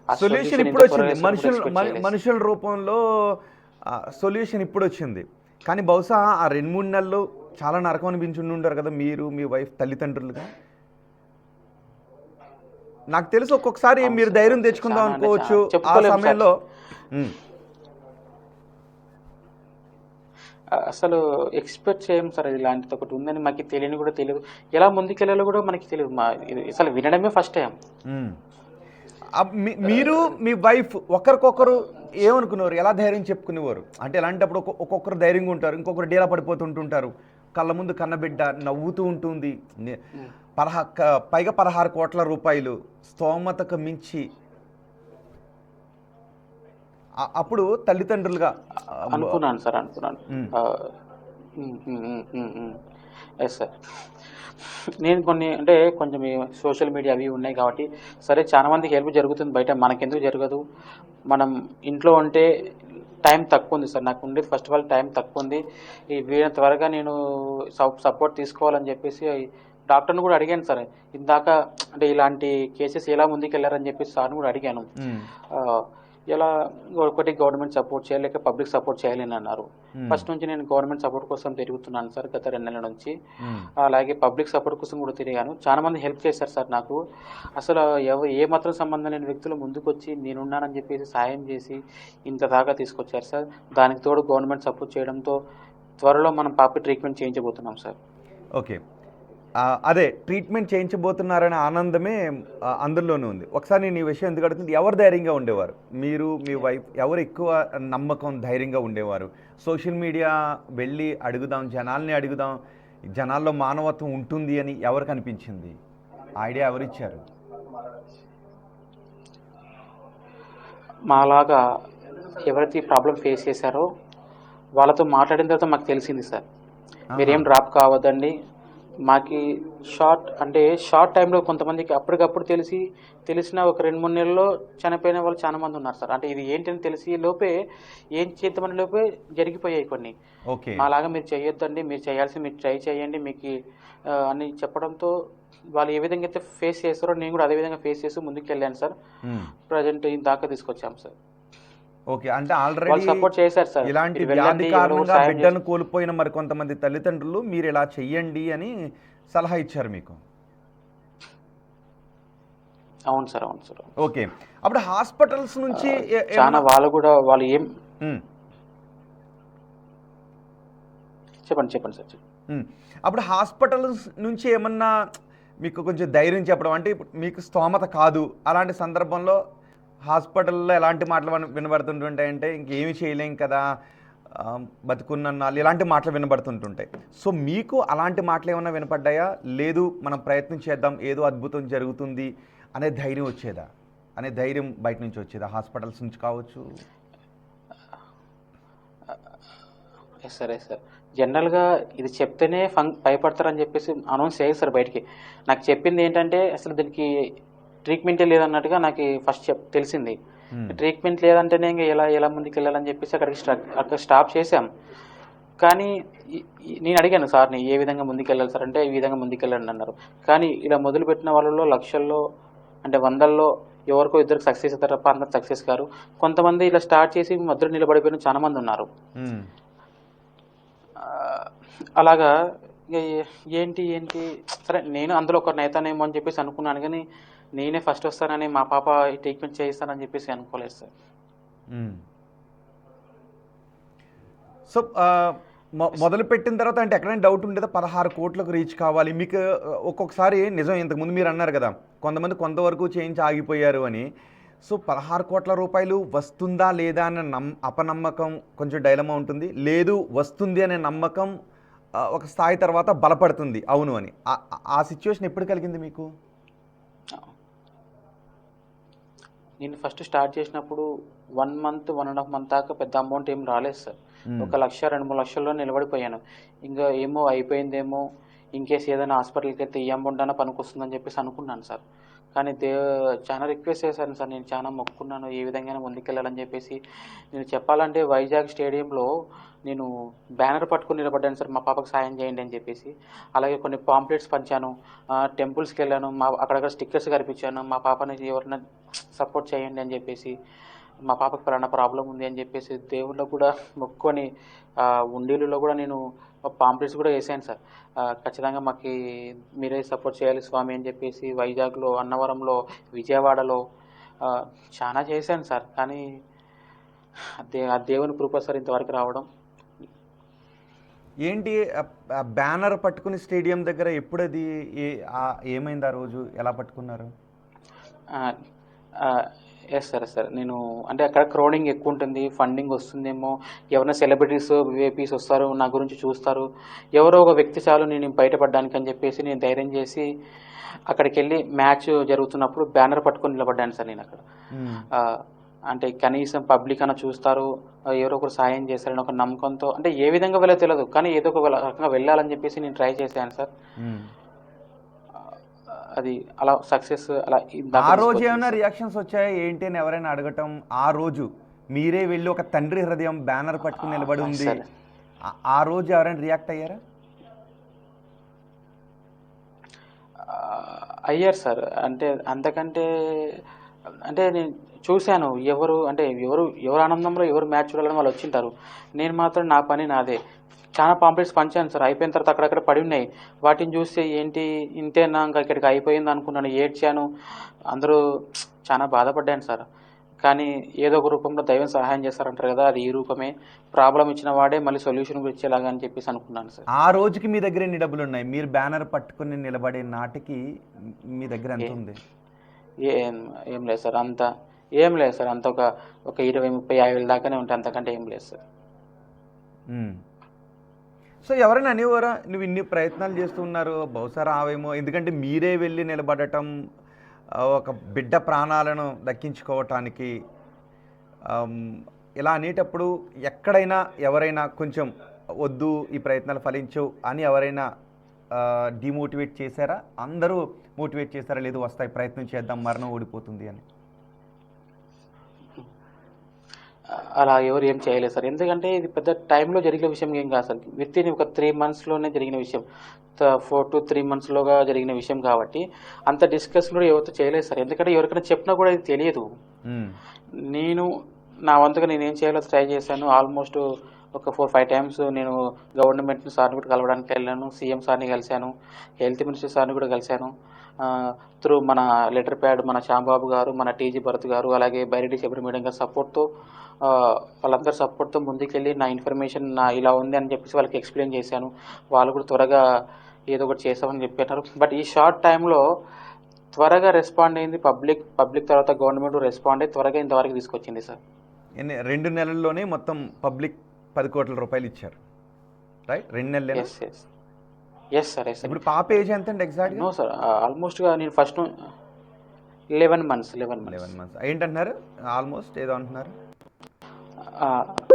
Speaker 2: ఆ
Speaker 1: సొల్యూషన్
Speaker 2: ఇంత
Speaker 1: ఇప్పుడు వచ్చింది.
Speaker 2: త్వరగా ఎక్స్పెక్ట్ చేయలేదు.
Speaker 1: మనుషుల రూపంలో సొల్యూషన్ ఇప్పుడు వచ్చింది. కానీ బహుశా ఆ 2-3 నెలలు చాలా నరకం అనిపించి ఉంటారు కదా మీరు మీ వైఫ్ తల్లిదండ్రులుగా. నాకు తెలుసు ఒక్కొక్కసారి
Speaker 2: అవును
Speaker 1: మీరు
Speaker 2: సార్,
Speaker 1: ధైర్యం
Speaker 2: అవును సార్.
Speaker 1: తెచ్చుకుందాం
Speaker 2: చాలా అంటే
Speaker 1: అనుకోవచ్చు ఆ
Speaker 2: చెప్పుకోలేము సార్.
Speaker 1: సమయంలో. ఉమ్,
Speaker 2: అసలు ఎక్స్పెక్ట్ చేయం సార్ ఇలాంటిది ఒకటి ఉందని మాకు తెలియని కూడా తెలియదు. ఎలా ముందుకెళ్ళాలో కూడా మనకి తెలియదు. ఇది అసలు వినడమే ఫస్ట్ టైం.
Speaker 1: ఉమ్. మీరు మీ వైఫ్ ఒకరికొకరు ఏమనుకునేవారు? ఎలా ధైర్యం చెప్పుకునేవారు? అంటే ఎలాంటప్పుడు ఒక్కొక్కరు ధైర్యంగా ఉంటారు, ఇంకొకరు డీలా పడిపోతుంటుంటారు. కళ్ళ ముందు కన్నబిడ్డ నవ్వుతూ ఉంటుంది. పైగా 16 కోట్ల రూపాయలు స్తోమతకు మించి. అప్పుడు తల్లిదండ్రులుగా
Speaker 2: అనుకున్నాను సార్, అనుకున్నాను.
Speaker 1: ఉమ్,
Speaker 2: ఎస్ సార్. నేను కొన్ని అంటే కొంచెం సోషల్ మీడియా అవి ఉన్నాయి కాబట్టి సరే చాలా మందికి హెల్ప్ జరుగుతుంది బయట, మనకెందుకు జరగదు? మనం ఇంట్లో ఉంటే టైం తక్కువ ఉంది సార్. నాకు ఉండేది ఫస్ట్ ఆఫ్ ఆల్ టైం తక్కువ ఉంది. ఈ వీళ్ళ త్వరగా నేను సపోర్ట్ తీసుకోవాలని చెప్పేసి డాక్టర్ని కూడా అడిగాను సార్. ఇందాక అంటే ఇలాంటి కేసెస్ ఎలా ముందుకెళ్ళారని చెప్పేసి సార్ని కూడా అడిగాను.
Speaker 1: ఉమ్,
Speaker 2: ఎలా ఒకటి గవర్నమెంట్ సపోర్ట్ చేయాలి లేక పబ్లిక్ సపోర్ట్ చేయాలి అని అన్నారు.
Speaker 1: ఉమ్,
Speaker 2: ఫస్ట్ నుంచి నేను గవర్నమెంట్ సపోర్ట్ కోసం తిరుగుతున్నాను సార్ గత 2 నెలల నుంచి.
Speaker 1: ఉమ్,
Speaker 2: అలాగే పబ్లిక్ సపోర్ట్ కోసం కూడా తిరిగాను. చాలా మంది హెల్ప్ చేశారు సార్ నాకు. అసలు ఏ మాత్రం సంబంధం లేని వ్యక్తులు ముందుకు వచ్చి నేనున్నానని చెప్పేసి సాయం చేసి ఇంత దాకా తీసుకొచ్చారు సార్. దానికి తోడు గవర్నమెంట్ సపోర్ట్ చేయడంతో త్వరలో మనం పాప ట్రీట్మెంట్ చేయించబోతున్నాం సార్.
Speaker 1: ఓకే. అదే ట్రీట్మెంట్ చేయించబోతున్నారనే ఆనందమే అందులోనే ఉంది. ఒకసారి నేను ఈ విషయం ఎందుకు అడుగుతుంది, ఎవరు ధైర్యంగా ఉండేవారు? మీరు మీ వైఫ్ ఎవరు ఎక్కువ నమ్మకం ధైర్యంగా ఉండేవారు? సోషల్ మీడియా వెళ్ళి అడుగుదాం, జనాల్ని అడుగుదాం, జనాల్లో మానవత్వం ఉంటుంది అని ఎవరికి అనిపించింది? ఐడియా ఎవరిచ్చారు?
Speaker 2: మాలాగా ఎవరైతే ఈ ప్రాబ్లం ఫేస్ చేశారో వాళ్ళతో మాట్లాడిన తర్వాత మాకు తెలిసింది సార్, మీరేం డ్రాప్ కావద్దండి. మాకు షార్ట్ టైంలో కొంతమందికి అప్పటికప్పుడు తెలిసిన ఒక 2-3 నెలల్లో చనిపోయిన వాళ్ళు చాలా మంది ఉన్నారు సార్. అంటే ఇది ఏంటని తెలిసి లోపే ఏం చేద్దామని లోపే జరిగిపోయాయి కొన్ని.
Speaker 1: ఓకే.
Speaker 2: అలాగా మీరు చేయొద్దండి, మీరు ట్రై చేయండి మీకు అని చెప్పడంతో వాళ్ళు ఏ విధంగా అయితే ఫేస్ చేస్తారో నేను కూడా అదే విధంగా ఫేస్ చేసి ముందుకు వెళ్ళాను సార్. ప్రజెంట్ దాకా తీసుకొచ్చాం సార్.
Speaker 1: ఓకే. అంటే ఆల్రెడీ
Speaker 2: సపోర్ట్ చేశారు సార్.
Speaker 1: ఇలాంటి వ్యాధి కారణంగా బిడ్డను కోల్పోయిన మరి కొంతమంది తల్లిదండ్రులు మీరు ఇలా చెయ్యండి అని సలహా ఇచ్చారు మీకు.
Speaker 2: అవును సార్, అవును సార్.
Speaker 1: ఓకే. అప్పుడు హాస్పిటల్స్ నుంచి
Speaker 2: చాలా వాళ్ళు ఏం చెప్పండి సార్.
Speaker 1: అప్పుడు హాస్పిటల్స్ నుంచి ఏమన్నా మీకు కొంచెం ధైర్యం చెప్పడం, అంటే ఇప్పుడు మీకు స్తోమత కాదు అలాంటి సందర్భంలో హాస్పిటల్లో ఎలాంటి మాటలు వినబడుతుంటుంటాయంటే ఇంకేమీ చేయలేం కదా, బతుకున్నాళ్ళు, ఇలాంటి మాటలు వినబడుతుంటుంటాయి. సో మీకు అలాంటి మాటలు ఏమన్నా వినపడ్డాయా? లేదు మనం ప్రయత్నం చేద్దాం, ఏదో అద్భుతం జరుగుతుంది అనే ధైర్యం వచ్చేదా? అనే ధైర్యం బయట నుంచి వచ్చేదా? హాస్పిటల్స్ నుంచి కావచ్చు.
Speaker 2: సరే సార్. జనరల్గా ఇది చెప్తేనే భయపడతారని చెప్పేసి అనౌన్స్ చేయాలి సార్ బయటికి. నాకు చెప్పింది ఏంటంటే అసలు దీనికి ట్రీట్మెంటే లేదన్నట్టుగా నాకు ఫస్ట్ తెలిసింది. ట్రీట్మెంట్ లేదంటేనే ఇంకా ఎలా ముందుకు వెళ్ళాలని చెప్పేసి అక్కడ స్టాప్ చేశాం. కానీ నేను అడిగాను సార్ని ఏ విధంగా ముందుకెళ్ళాలి సార్ అంటే ఈ విధంగా ముందుకెళ్ళండి అన్నారు. కానీ ఇలా మొదలుపెట్టిన వాళ్ళలో లక్షల్లో అంటే 100ల్లో ఎవరికో ఇద్దరికి సక్సెస్ అవుతారు తప్ప అందరు సక్సెస్ కారు. కొంతమంది ఇలా స్టార్ట్ చేసి మధ్యలో నిలబడిపోయిన చాలా మంది ఉన్నారు. అలాగా ఏంటి సరే నేను అందులో ఒక నేతనేమో అని చెప్పేసి అనుకున్నాను. కానీ నేనే ఫస్ట్ వస్తానని మా పాప ట్రీట్మెంట్ చేయిస్తానని చెప్పేసి అనుకోలేదు సార్.
Speaker 1: సో మొదలు పెట్టిన తర్వాత అంటే ఎక్కడైనా డౌట్ ఉండేదా? 16 కోట్లకు రీచ్ కావాలి మీకు. ఒక్కొక్కసారి నిజం, ఇంతకుముందు మీరు అన్నారు కదా కొంతమంది కొంతవరకు చేయించి ఆగిపోయారు అని. సో 16 కోట్ల రూపాయలు వస్తుందా లేదా అనే అపనమ్మకం కొంచెం డైలమా ఉంటుంది. లేదు వస్తుంది అనే నమ్మకం ఒక స్థాయి తర్వాత బలపడుతుంది అవును అని. ఆ సిచ్యువేషన్ ఎప్పుడు కలిగింది మీకు?
Speaker 2: నేను ఫస్ట్ స్టార్ట్ చేసినప్పుడు 1 మంత్, 1.5 మంత్ దాకా పెద్ద అమౌంట్ ఏం రాలేదు సార్. ఒక 1,00,000, 2-3 లక్షల్లో నిలబడిపోయాను. ఇంకా ఏమో అయిపోయిందేమో, ఇన్‌కేస్ ఏదైనా హాస్పిటల్‌కెళ్తే ఈ అమౌంట్ అన్నా పనికొస్తుందని చెప్పేసి అనుకున్నాను సార్. కానీ చాలా రిక్వెస్ట్ చేశాను సార్. నేను చాలా మొక్కుకున్నాను ఏ విధంగానైనా ముందుకెళ్ళాలని చెప్పేసి. నేను చెప్పాలంటే వైజాగ్ స్టేడియంలో నేను బ్యానర్ పట్టుకొని నిలబడ్డాను సార్. మా పాపకు సాయం చేయండి అని చెప్పేసి. అలాగే కొన్ని పాంప్లెట్స్ పంచాను. టెంపుల్స్‌కెళ్ళాను. అక్కడక్కడ స్టిక్కర్స్ కనిపించాను. మా పాపని ఎవరైనా సపోర్ట్ చేయండి అని చెప్పేసి. మా పాపకి పలానా ప్రాబ్లమ్ ఉంది అని చెప్పేసి దేవుళ్ళకి కూడా మొక్కుకొని ఉండీలలో కూడా నేను పాంప్లెట్స్ కూడా వేసాను సార్. ఖచ్చితంగా మాకు మీరే సపోర్ట్ చేయాలి స్వామి అని చెప్పేసి వైజాగ్‌లో, అన్నవరంలో, విజయవాడలో చాలా చేశాను సార్. కానీ ఆ దేవుని కృప సార్ ఇంతవరకు రావడం.
Speaker 1: ఏంటి బ్యానర్ పట్టుకుని స్టేడియం దగ్గర ఎప్పుడది ఏమైంది ఆ రోజు? ఎలా పట్టుకున్నారు?
Speaker 2: Yes sir. నేను అంటే అక్కడ క్రౌడింగ్ ఎక్కువ ఉంటుంది. ఫండింగ్ వస్తుందేమో, ఎవరైనా సెలబ్రిటీస్, విఐపీస్ వస్తారు, నా గురించి చూస్తారు. ఎవరో ఒక వ్యక్తి చాలు నేను బయటపడడానికి అని చెప్పేసి నేను ధైర్యం చేసి అక్కడికెళ్ళి మ్యాచ్ జరుగుతున్నప్పుడు బ్యానర్ పట్టుకొని నిలబడ్డాను సార్ నేను అక్కడ. అంటే కనీసం పబ్లిక్ అన్నా చూస్తారు, ఎవరో ఒకరు సాయం చేస్తారని ఒక నమ్మకంతో, అంటే ఏ విధంగా వెళ్ళో తెలియదు, కానీ ఏదో ఒక రకంగా వెళ్ళాలని చెప్పేసి నేను ట్రై చేశాను సార్. అది అలా సక్సెస్ అలా
Speaker 1: ఆ రోజు ఏమైనా రియాక్షన్స్ వచ్చాయా ఏంటి అని ఎవరైనా అడగటం? ఆ రోజు మీరే వెళ్ళి ఒక తండ్రి హృదయం బ్యానర్ పట్టుకుని నిలబడి ఉంది, ఆ రోజు ఎవరైనా రియాక్ట్ అయ్యారా?
Speaker 2: అయ్యారు సార్. అంటే అంతకంటే అంటే నేను చూశాను. ఎవరు ఆనందంలో ఎవరు మ్యాచ్ చూడాలని వాళ్ళు వచ్చింటారు. నేను మాత్రం నా పని నాదే. చాలా పాంప్లెట్స్ పంచాను సార్. అయిపోయిన తర్వాత అక్కడక్కడ పడి ఉన్నాయి. వాటిని చూస్తే ఏంటి ఇంతేనా ఇంకా ఇక్కడికి అయిపోయింది అనుకున్నాను. ఏడ్చాను. అందరూ చాలా బాధపడ్డాను సార్. కానీ ఏదో ఒక రూపంలో దైవం సహాయం చేస్తారంటారు కదా, అది ఈ రూపమే. ప్రాబ్లం ఇచ్చిన వాడే మళ్ళీ సొల్యూషన్ ఇచ్చేలాగా అని చెప్పేసి అనుకున్నాను సార్.
Speaker 1: ఆ రోజుకి మీ దగ్గర ఎన్ని డబ్బులు ఉన్నాయి? మీరు బ్యానర్ పట్టుకుని నిలబడే నాటికి మీ దగ్గర ఎంత ఉంది?
Speaker 2: ఏం లేదు సార్. ఏం లేదు సార్. అంత ఒక 20, 30, 50 దాకానే ఉంటాయి. అంతకంటే ఏం లేదు సార్.
Speaker 1: సో ఎవరైనా అనేవారా నువ్వు ఇన్ని ప్రయత్నాలు చేస్తూ ఉన్నారు బహుశా రావేమో, ఎందుకంటే మీరే వెళ్ళి నిలబడటం ఒక బిడ్డ ప్రాణాలను దక్కించుకోవటానికి, ఇలా అనేటప్పుడు ఎక్కడైనా ఎవరైనా కొంచెం వద్దు ఈ ప్రయత్నాలు ఫలించవు అని ఎవరైనా డిమోటివేట్ చేశారా? అందరూ మోటివేట్ చేశారా? లేదు వస్తాయి ప్రయత్నం చేద్దాం మరణం ఓడిపోతుంది అని?
Speaker 2: అలా ఎవరు ఏం చేయలేదు సార్. ఎందుకంటే ఇది పెద్ద టైంలో జరిగిన విషయం ఏం కాదు సార్. వితిన్ ఒక 3 మంత్స్‌లోనే జరిగిన విషయం. 4 to 3 మంత్స్‌లోగా జరిగిన విషయం కాబట్టి అంత డిస్కషన్ కూడా ఎవరితో చేయలేదు సార్. ఎందుకంటే ఎవరికైనా చెప్పినా కూడా ఇది తెలియదు. నేను నా వంతుగా నేనేం చేయాలో ట్రై చేశాను. ఆల్మోస్ట్ ఒక 4-5 టైమ్స్ నేను గవర్నమెంట్ సార్ని కూడా కలవడానికి వెళ్ళాను. సీఎం సార్ని కలిశాను. హెల్త్ మినిస్టర్ సార్ని కూడా కలిశాను. త్రూ మన లెటర్ ప్యాడ్ మన శ్యాంబాబు గారు, మన టీజీ భరత్ గారు, అలాగే బైరెడ్డి శబరి మేడం గారి సపోర్ట్తో, వాళ్ళందరి సపోర్ట్తో ముందుకెళ్ళి నా ఇన్ఫర్మేషన్ ఇలా ఉంది అని చెప్పేసి వాళ్ళకి ఎక్స్ప్లెయిన్ చేశాను. వాళ్ళు కూడా త్వరగా ఏదో ఒకటి చేసామని చెప్పారు. బట్ ఈ షార్ట్ టైంలో త్వరగా రెస్పాండ్ అయింది పబ్లిక్ తర్వాత గవర్నమెంట్ రెస్పాండ్ అయ్యి త్వరగా ఇంతవరకు తీసుకొచ్చింది సార్.
Speaker 1: 2 నెలల్లోనే మొత్తం పబ్లిక్ 10 కోట్ల రూపాయలు ఇచ్చారు, రైట్? 2 నెలలు.
Speaker 2: Yes sir.
Speaker 1: ఇప్పుడు పాప ఏజ్ ఎంత అండి ఎగ్జాక్ట్?
Speaker 2: నో సార్, ఆల్మోస్ట్గా నేను ఫస్ట్ 11 months.
Speaker 1: ఏంటంటున్నారు? ఆల్మోస్ట్ ఏదో అంటున్నారు.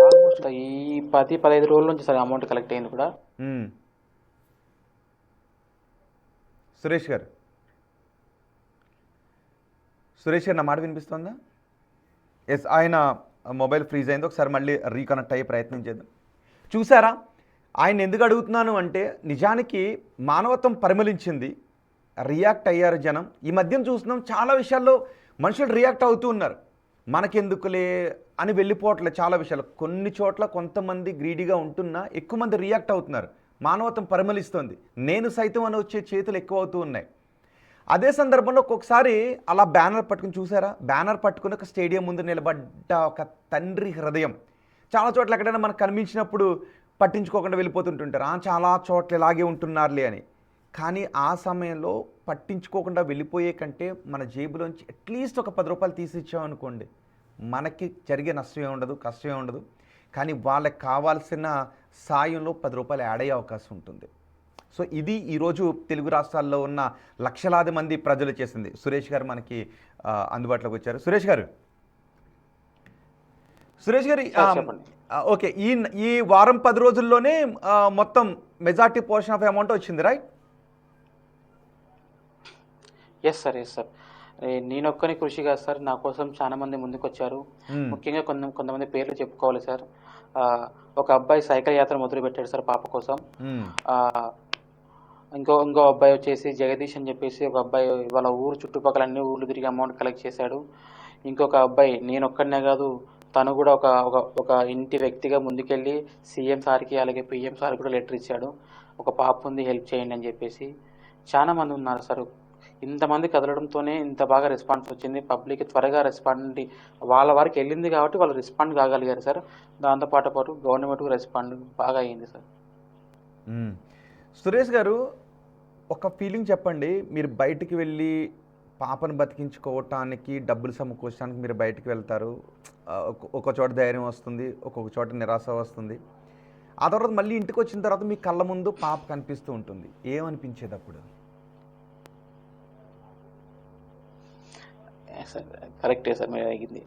Speaker 2: ఆల్మోస్ట్ ఈ 10-15 రోజుల నుంచి సార్ అమౌంట్ కలెక్ట్ అయింది కూడా.
Speaker 1: సురేష్ గారు నా మాట వినిపిస్తుందా? ఎస్, ఆయన మొబైల్ ఫ్రీజ్ అయింది. ఒకసారి మళ్ళీ రీకనెక్ట్ అయ్యే ప్రయత్నం చేద్దాం. చూసారా ఆయన ఎందుకు అడుగుతున్నాను అంటే, నిజానికి మానవత్వం పరిమళించింది, రియాక్ట్ అయ్యారు జనం. ఈ మధ్యన చూస్తున్నాం చాలా విషయాల్లో మనుషులు రియాక్ట్ అవుతూ ఉన్నారు. మనకెందుకులే అని వెళ్ళిపోవట్లేదు చాలా విషయాలు. కొన్ని చోట్ల కొంతమంది గ్రీడీగా ఉంటున్నా ఎక్కువ మంది రియాక్ట్ అవుతున్నారు. మానవత్వం పరిమళిస్తుంది. నేను సైతం అని వచ్చే చేతులు ఎక్కువ అవుతూ ఉన్నాయి. అదే సందర్భంలో ఒక్కొక్కసారి అలా బ్యానర్ పట్టుకుని చూసారా, బ్యానర్ పట్టుకుని ఒక స్టేడియం ముందు నిలబడ్డ ఒక తండ్రి హృదయం. చాలా చోట్ల ఎక్కడైనా మనకు కనిపించినప్పుడు పట్టించుకోకుండా వెళ్ళిపోతుంటుంటారు, చాలా చోట్ల ఇలాగే ఉంటున్నారులే అని. కానీ ఆ సమయంలో పట్టించుకోకుండా వెళ్ళిపోయే కంటే మన జేబులోంచి అట్లీస్ట్ ఒక 10 రూపాయలు తీసి ఇచ్చామనుకోండి, మనకి జరిగే నష్టమే ఉండదు, కష్టమే ఉండదు. కానీ వాళ్ళకి కావాల్సిన సాయంలో 10 రూపాయలు యాడ్ అయ్యే అవకాశం ఉంటుంది. సో ఇది ఈరోజు తెలుగు రాష్ట్రాల్లో ఉన్న లక్షలాది మంది ప్రజలు చేసింది. సురేష్ గారు మనకి అందుబాటులోకి వచ్చారు. సురేష్ గారు
Speaker 2: చెప్పండి.
Speaker 1: ఓకే, ఈ వారం 10 రోజుల్లోనే మొత్తం మెజార్టీ పోర్షన్ ఆఫ్ అమౌంట్ వచ్చింది, రైట్?
Speaker 2: Yes sir. నేనొక్కని కృషి కాదు సార్, నా కోసం చాలా మంది ముందుకు వచ్చారు. ముఖ్యంగా కొంతమంది పేర్లు చెప్పుకోవాలి సార్. ఒక అబ్బాయి సైకిల్ యాత్ర మొదలు పెట్టాడు సార్ పాప కోసం. ఇంకో అబ్బాయి వచ్చేసి జగదీష్ అని చెప్పేసి ఒక అబ్బాయి వాళ్ళ ఊరు చుట్టుపక్కల అన్ని ఊర్లు తిరిగి అమౌంట్ కలెక్ట్ చేశాడు. ఇంకొక అబ్బాయి నేను ఒక్కడనే కాదు, తను కూడా ఒక ఇంటి వ్యక్తిగా ముందుకెళ్ళి సీఎం సార్కి అలాగే పిఎం సార్ కూడా లెటర్ ఇచ్చాడు. ఒక పాప ఉంది, హెల్ప్ చేయండి అని చెప్పేసి. చాలా మంది ఉన్నారు సార్. ఇంతమంది కదలడంతోనే ఇంత బాగా రెస్పాన్స్ వచ్చింది. పబ్లిక్ త్వరగా రెస్పాండ్ వాళ్ళ వారికి వెళ్ళింది కాబట్టి వాళ్ళు రెస్పాండ్ కాగలిగారు సార్. దాంతోపాటు గవర్నమెంట్కు రెస్పాండ్ బాగా అయ్యింది సార్.
Speaker 1: సురేష్ గారు, ఒక ఫీలింగ్ చెప్పండి. మీరు బయటికి వెళ్ళి పాపను బతికించుకోవటానికి డబ్బులు సమకూర్చడానికి మీరు బయటికి వెళ్తారు. ఒక చోట ధైర్యం వస్తుంది, ఒక్కొక్క చోట నిరాశ వస్తుంది. ఆ తర్వాత మళ్ళీ ఇంటికి వచ్చిన తర్వాత మీ కళ్ళ ముందు పాప కనిపిస్తూ ఉంటుంది. ఏమనిపించేది అప్పుడు?
Speaker 2: సార్ కరెక్టే సార్ మీరు అడిగింది.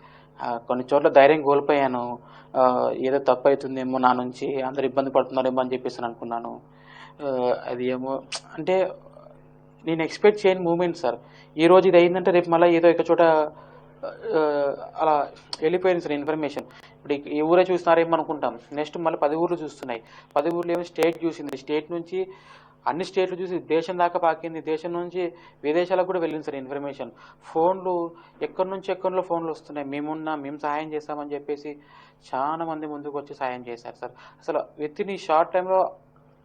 Speaker 2: కొన్ని చోట్ల ధైర్యం కోల్పోయాను. ఏదో తప్పు అవుతుందేమో నా నుంచి, అందరు ఇబ్బంది పడుతున్నారేమో అని చెప్పేసి అనుకున్నాను. అది ఏమో అంటే నేను ఎక్స్పెక్ట్ చేయని మూమెంట్ సార్. ఈరోజు ఇది అయిందంటే రేపు మళ్ళీ ఏదో ఒక చోట అలా వెళ్ళిపోయింది సార్ ఇన్ఫర్మేషన్. ఇప్పుడు ఈ ఊరే చూస్తున్నారేమో అనుకుంటాం, నెక్స్ట్ మళ్ళీ 10 ఊర్లు చూస్తున్నాయి. 10 ఊర్లు ఏమో స్టేట్ చూసింది, స్టేట్ నుంచి అన్ని స్టేట్లు చూసి దేశం దాకా పాకింది, దేశం నుంచి విదేశాలకు కూడా వెళ్ళింది సార్ ఇన్ఫర్మేషన్. ఫోన్లు ఎక్కడో ఫోన్లు వస్తున్నాయి, మేము సహాయం చేస్తామని చెప్పేసి చాలా మంది ముందుకు వచ్చి సహాయం చేశారు సార్. అసలు విత్ ఇన్ ఈ షార్ట్ టైంలో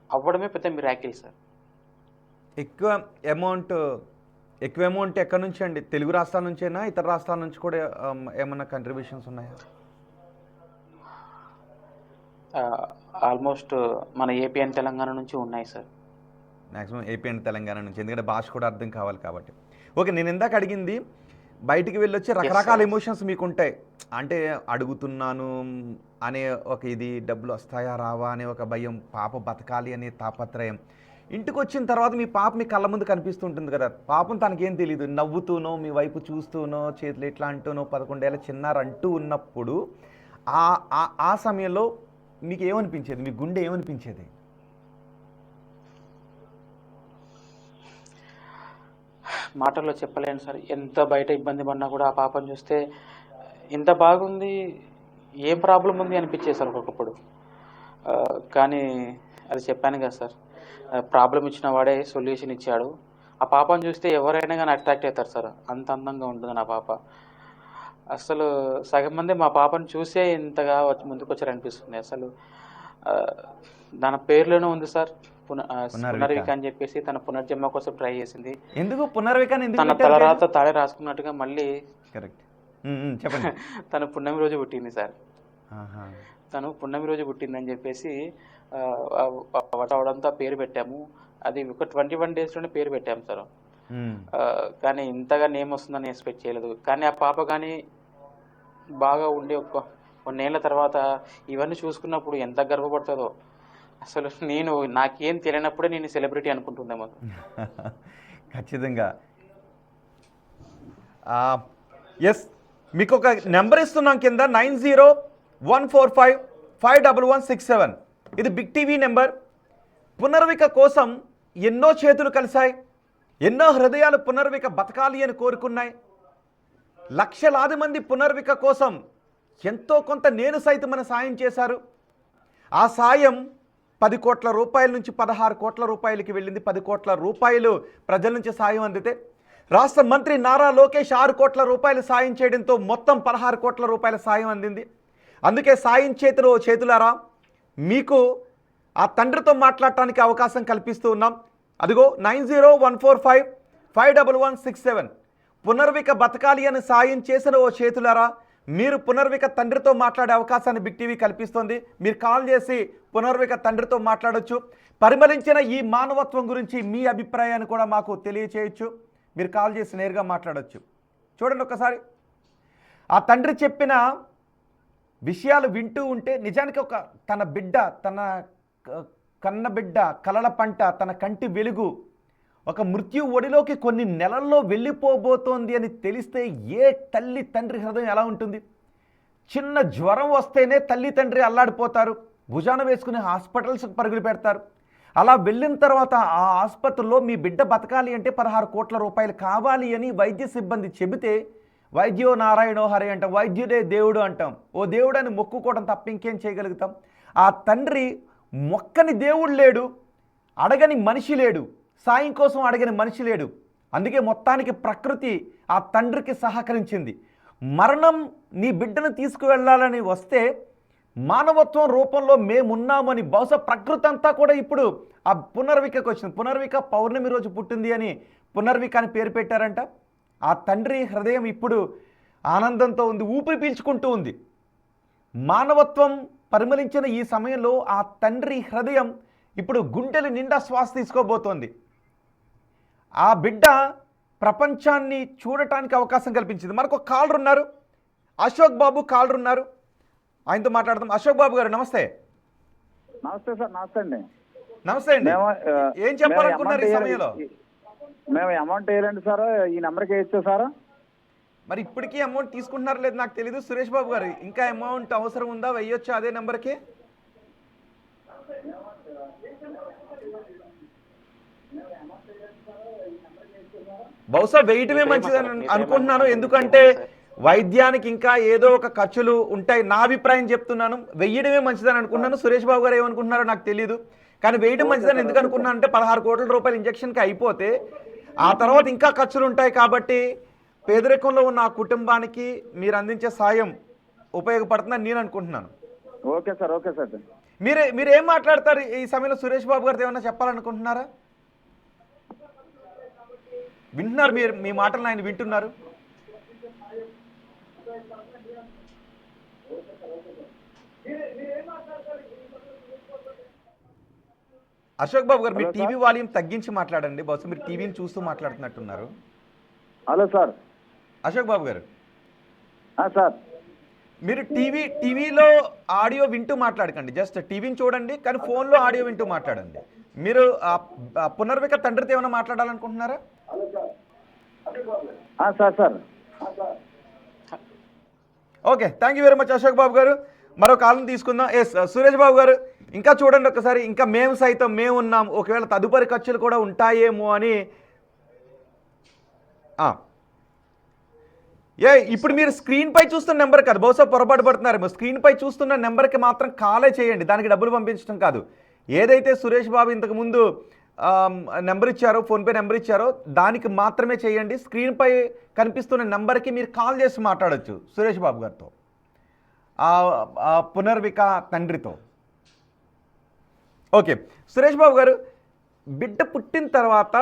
Speaker 2: అవ్వడమే పెద్ద మిరాకిల్ సార్.
Speaker 1: ఎక్కువ అమౌంట్ ఎక్కడి నుంచి అండి? తెలుగు రాష్ట్రాల నుంచేనా, ఇతర రాష్ట్రాల నుంచి కూడా ఏమన్నా కంట్రిబ్యూషన్స్ ఉన్నాయా?
Speaker 2: ఆల్మోస్ట్ మన ఏపీ అండ్ తెలంగాణ నుంచి ఉన్నాయి sir.
Speaker 1: Maximum AP and Telangana నుంచి, ఎందుకంటే భాష కూడా అర్థం కావాలి కాబట్టి. ఓకే, నేను ఇందాక అడిగింది, బయటికి వెళ్ళొచ్చి రకరకాల ఎమోషన్స్ మీకు ఉంటాయి. అంటే అడుగుతున్నాను అనే ఒక ఇది, డబ్బులు వస్తాయా రావా అనే ఒక భయం, పాప బతకాలి అనే తాపత్రయం. ఇంటికి వచ్చిన తర్వాత మీ పాప మీ కళ్ళ ముందు కనిపిస్తుంటుంది కదా. పాపం తనకేం తెలియదు, నవ్వుతూనో మీ వైపు చూస్తూనో చేతులు ఇట్లా అంటూనో 11 ఏళ్ళ చిన్నారు అంటూ ఉన్నప్పుడు ఆ సమయంలో మీకు ఏమనిపించేది? మీ గుండె ఏమనిపించేది?
Speaker 2: మాటల్లో చెప్పలేను సార్. ఎంత బయట ఇబ్బంది పడినా కూడా ఆ పాపను చూస్తే ఇంత బాగుంది, ఏం ప్రాబ్లం ఉంది అనిపించేది సార్ ఒక్కొక్కప్పుడు. కానీ అది చెప్పాను కదా సార్, ప్రాబ్లం ఇచ్చిన వాడే సొల్యూషన్ ఇచ్చాడు. ఆ పాపను చూస్తే ఎవరైనా కానీ అట్రాక్ట్ అవుతారు సార్, అంత అందంగా ఉంటుంది నా పాప. అసలు సగం మంది మా పాపను చూసే ఇంతగా ముందుకు వచ్చారనిపిస్తుంది. అసలు దాని పేరులోనే ఉంది సార్, పునర్విక అని చెప్పేసి. తన పునర్జన్మ కోసం ట్రై చేసింది.
Speaker 1: ఎందుకు పునర్విక?
Speaker 2: తన తలరాత తాళే రాసుకున్నట్టుగా మళ్ళీ
Speaker 1: కరెక్ట్ చెప్పండి.
Speaker 2: తన పున్నమి రోజు పుట్టింది సార్. తను పున్నమి రోజు పుట్టిందని చెప్పేసి అవడంతో పేరు పెట్టాము. అది ఒక 21 డేస్లోనే పేరు పెట్టాము సార్. కానీ ఇంతగా నేమ్ వస్తుందని ఎక్స్పెక్ట్ చేయలేదు. కానీ ఆ పాప కానీ బాగా ఉండి కొన్నేళ్ల తర్వాత ఇవన్నీ చూసుకున్నప్పుడు ఎంత గర్వపడుతుందో అసలు. నాకేం తెలియనప్పుడే నేను సెలబ్రిటీ అనుకుంటుందేమో.
Speaker 1: ఖచ్చితంగా. ఎస్, మీకు ఒక నెంబర్ ఇస్తున్నాం కింద, 9014551167. ఇది బిగ్ టీవీ నెంబర్. పునర్విక కోసం ఎన్నో చేతులు కలిశాయి, ఎన్నో హృదయాలు పునర్విక బతకాలి అని కోరుకున్నాయి. లక్షలాది మంది పునర్విక కోసం ఎంతో కొంత నేను సైతమని సాయం చేశారు. ఆ సాయం 10 కోట్ల రూపాయల నుంచి 16 కోట్ల రూపాయలకి వెళ్ళింది. 10 కోట్ల రూపాయలు ప్రజల నుంచి సాయం అందితే, రాష్ట్ర మంత్రి నారా లోకేష్ 6 కోట్ల రూపాయలు సాయం చేయడంతో మొత్తం 16 కోట్ల రూపాయల సాయం అందింది. అందుకే సాయం చేతులారా మీకు ఆ తండ్రితో మాట్లాడటానికి అవకాశం కల్పిస్తూ ఉన్నాం. అదిగో 9014551167. పునర్విక బతకాలి అని సాయం చేసిన ఓ చేతులారా, మీరు పునర్విక తండ్రితో మాట్లాడే అవకాశాన్ని బిగ్ టీవీ కల్పిస్తోంది. మీరు కాల్ చేసి పునర్విక తండ్రితో మాట్లాడొచ్చు. పరిమళించిన ఈ మానవత్వం గురించి మీ అభిప్రాయాన్ని కూడా మాకు తెలియచేయచ్చు. మీరు కాల్ చేసి నేరుగా మాట్లాడొచ్చు. చూడండి ఒకసారి, ఆ తండ్రి చెప్పిన విషయాలు వింటూ ఉంటే నిజానికి ఒక తన బిడ్డ, తన కన్న బిడ్డ, కలల పంట, తన కంటి వెలుగు ఒక మృత్యు ఒడిలోకి కొన్ని నెలల్లో వెళ్ళిపోబోతోంది అని తెలిస్తే ఏ తల్లి తండ్రి హృదయం ఎలా ఉంటుంది? చిన్న జ్వరం వస్తేనే తల్లి తండ్రి అల్లాడిపోతారు, భుజాన వేసుకుని హాస్పిటల్స్కి పరుగులు పెడతారు. అలా వెళ్ళిన తర్వాత ఆ ఆసుపత్రిలో మీ బిడ్డ బతకాలి అంటే 16 కోట్ల రూపాయలు కావాలి అని వైద్య సిబ్బంది చెబితే వైద్యో నారాయణో హరి అంటాం, వైద్యుడే దేవుడు అంటాం. ఓ దేవుడు అని మొక్కుకోవడం తప్ప ఇంకేం చేయగలుగుతాం? ఆ తండ్రి మొక్కని దేవుడు లేడు, అడగని మనిషి లేడు, సాయం కోసం అడగని మనిషి లేడు. అందుకే మొత్తానికి ప్రకృతి ఆ తండ్రికి సహకరించింది. మరణం నీ బిడ్డను తీసుకువెళ్ళాలని వస్తే మానవత్వం రూపంలో మేమున్నామని బహుశా ప్రకృతి అంతా కూడా ఇప్పుడు ఆ పునర్వికకు వచ్చింది. పునర్విక పౌర్ణమి రోజు పుట్టింది అని పునర్విక అని పేరు పెట్టారంట. ఆ తండ్రి హృదయం ఇప్పుడు ఆనందంతో ఉంది, ఊపిరి పీల్చుకుంటూ ఉంది. మానవత్వం పరిమళించిన ఈ సమయంలో ఆ తండ్రి హృదయం ఇప్పుడు గుండెలు నిండా శ్వాస తీసుకోబోతోంది. ఆ బిడ్డ ప్రపంచాన్ని చూడటానికి అవకాశం కల్పించింది. మనకు కాలర్ ఉన్నారు, అశోక్ బాబు కాలర్ ఉన్నారు, ఆయనతో మాట్లాడదాం. అశోక్ బాబు గారు నమస్తే.
Speaker 3: నమస్తే సార్. నమస్తే అండి.
Speaker 1: నమస్తే అండి. ఏం చెప్పాలనుకున్నారు ఈ సమయంలో?
Speaker 3: మేము అమౌంట్ వేయలేండి సార్, ఈ నెంబర్కి వేయచ్చు సార్.
Speaker 1: మరి ఇప్పటికీ అమౌంట్ తీసుకుంటున్నారు లేదు నాకు తెలీదు. సురేష్ బాబు గారు ఇంకా అమౌంట్ అవసరం ఉందా? వేయొచ్చా అదే నెంబర్కి? బహుశా వేయటమే మంచిదని అనుకుంటున్నాను. ఎందుకంటే వైద్యానికి ఇంకా ఏదో ఒక ఖర్చులు ఉంటాయి. నా అభిప్రాయం చెప్తున్నాను, వెయ్యడమే మంచిదని అనుకున్నాను. సురేష్ బాబు గారు ఏమనుకుంటున్నారో నాకు తెలియదు, కానీ వేయడం మంచిదని ఎందుకు అనుకున్నాను అంటే 16 కోట్ల రూపాయలు ఇంజక్షన్కి అయిపోతే ఆ తర్వాత ఇంకా ఖర్చులు ఉంటాయి. కాబట్టి పేదరికంలో ఉన్న ఆ కుటుంబానికి మీరు అందించే సాయం ఉపయోగపడుతుందని నేను అనుకుంటున్నాను.
Speaker 3: Okay sir. Okay sir.
Speaker 1: మీరు ఏం మాట్లాడతారు ఈ సమయంలో? సురేష్ బాబు గారితో ఏమన్నా చెప్పాలనుకుంటున్నారా? వింటున్నారు మీరు, మీ మాటలను ఆయన వింటున్నారు. అశోక్ బాబు గారు మీరు టీవీ వాల్యూమ్ తగ్గించి మాట్లాడండి, బహుశా మీరు టీవీని చూస్తూ మాట్లాడుతున్నట్టున్నారు.
Speaker 3: Hello sir.
Speaker 1: Ashok Babu garu
Speaker 3: sir,
Speaker 1: మీరు టీవీలో ఆడియో వింటూ మాట్లాడకండి, జస్ట్ టీవీని చూడండి, కానీ ఫోన్లో ఆడియో వింటూ మాట్లాడండి. మీరు పునర్విక తండ్రితో ఏమైనా మాట్లాడాలనుకుంటున్నారా?
Speaker 3: Sir sir.
Speaker 1: Okay, thank you very much Ashok Babu garu. మరో కాలం తీసుకుందాం. ఎస్ సురేష్ బాబు గారు ఇంకా చూడండి ఒకసారి, ఇంకా మేము ఉన్నాం, ఒకవేళ తదుపరి ఖర్చులు కూడా ఉంటాయేమో అని. ఇప్పుడు మీరు స్క్రీన్ పై చూస్తున్న నెంబర్ కాదు, బహుశా పొరపాటు పడుతున్నారేమో. స్క్రీన్ పై చూస్తున్న నెంబర్కి మాత్రం కాలే చేయండి, దానికి డబ్బులు పంపించడం కాదు. ఏదైతే సురేష్ బాబు ఇంతకుముందు నెంబర్ ఇచ్చారో, ఫోన్పే నెంబర్ ఇచ్చారో దానికి మాత్రమే చేయండి. స్క్రీన్ పై కనిపిస్తున్న నెంబర్కి మీరు కాల్ చేసి మాట్లాడొచ్చు సురేష్ బాబు గారితో, పునర్విక తండ్రితో. ఓకే, సురేష్ బాబు గారు బిడ్డ పుట్టిన తర్వాత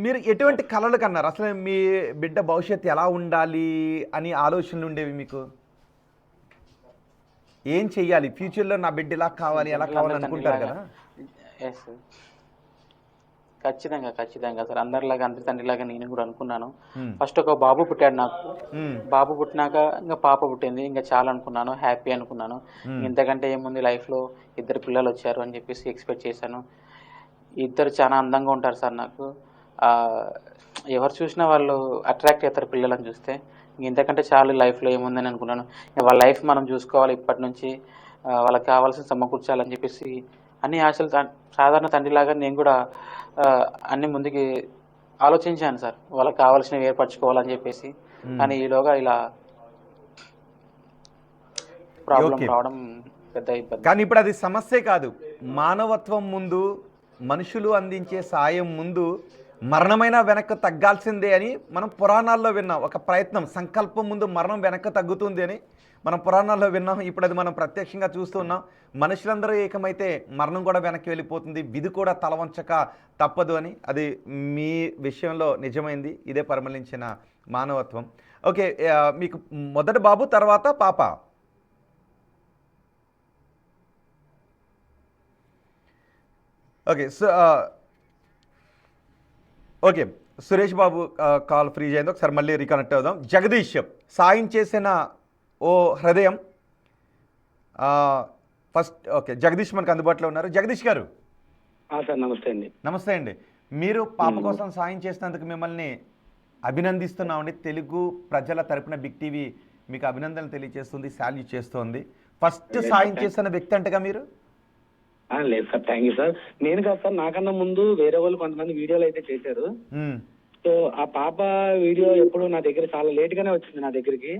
Speaker 1: మీరు ఎటువంటి కలలు కన్నారు? అసలు మీ బిడ్డ భవిష్యత్తు ఎలా ఉండాలి అని ఆలోచనలు ఉండేవి మీకు? ఏం చెయ్యాలి ఫ్యూచర్లో, నా బిడ్డ ఇలా కావాలి ఎలా కావాలి అనుకుంటారు కదా?
Speaker 2: ఖచ్చితంగా సార్. అందరిలాగా అందరి తండ్రిలాగా నేను కూడా అనుకున్నాను. ఫస్ట్ ఒక బాబు పుట్టాడు నాకు. బాబు పుట్టినాక ఇంకా పాప పుట్టింది, ఇంకా చాలా అనుకున్నాను, హ్యాపీ అనుకున్నాను. ఇంతకంటే ఏముంది లైఫ్లో, 2 పిల్లలు వచ్చారు అని చెప్పేసి ఎక్స్పెక్ట్ చేశాను. 2 చాలా అందంగా ఉంటారు సార్ నాకు. ఎవరు చూసినా వాళ్ళు అట్రాక్ట్ అవుతారు పిల్లలను చూస్తే. ఇంతకంటే చాలు లైఫ్లో ఏముందని అనుకున్నాను. వాళ్ళ లైఫ్ మనం చూసుకోవాలి, ఇప్పటి నుంచి వాళ్ళకి కావాల్సిన సమకూర్చాలని చెప్పేసి అన్ని ఆశలు సాధారణ తండ్రిలాగా నేను కూడా అన్ని ముందుకి ఆలోచించాను సార్, వాళ్ళకి కావాల్సినవి ఏర్పరచుకోవాలని చెప్పేసి. కానీ ఈలోగా ఇలా ప్రాబ్లం రావడం పెద్ద ఇబ్బంది.
Speaker 1: కానీ ఇప్పుడు అది సమస్యే కాదు. మానవత్వం ముందు, మనుషులు అందించే సాయం ముందు మరణమైనా వెనక్కి తగ్గాల్సిందే అని మనం పురాణాల్లో విన్నాం. ఒక ప్రయత్నం, సంకల్పం ముందు మరణం వెనక్కి తగ్గుతుంది అని మనం పురాణాల్లో విన్నాం. ఇప్పుడు అది మనం ప్రత్యక్షంగా చూస్తున్నాం. మనుషులందరూ ఏకమైతే మరణం కూడా వెనక్కి వెళ్ళిపోతుంది, విధి కూడా తలవంచక తప్పదు అని. అది మీ విషయంలో నిజమైంది. ఇదే పరిమళించిన మానవత్వం. ఓకే, మీకు మొదటి బాబు, తర్వాత పాప. Okay, okay Suresh Babu call free చేయండి, ఒకసారి మళ్ళీ రీకనెక్ట్ అవుదాం. జగదీష్ సాయం చేసిన ఓ హృదయం ఫస్ట్ ఓకే, జగదీష్ మనకు అందుబాటులో ఉన్నారు. జగదీష్ గారు
Speaker 4: సార్ నమస్తే అండి.
Speaker 1: నమస్తే అండి. మీరు పాప కోసం సాయం చేసినందుకు మిమ్మల్ని అభినందిస్తున్నామండి. తెలుగు ప్రజల తరపున బిగ్ టీవీ మీకు అభినందనలు తెలియజేస్తుంది, శాల్యూట్ చేస్తోంది. ఫస్ట్ సాయం చేస్తున్న వ్యక్తి అంటగా మీరు?
Speaker 4: లేదు సార్, థ్యాంక్ యూ సార్. నేను కాదు సార్, నాకన్నా ముందు వేరే వాళ్ళు కొంతమంది వీడియోలు అయితే చేశారు. సో ఆ పాప వీడియో ఎప్పుడు నా దగ్గర చాలా లేట్ గానే వచ్చింది నా దగ్గరికి.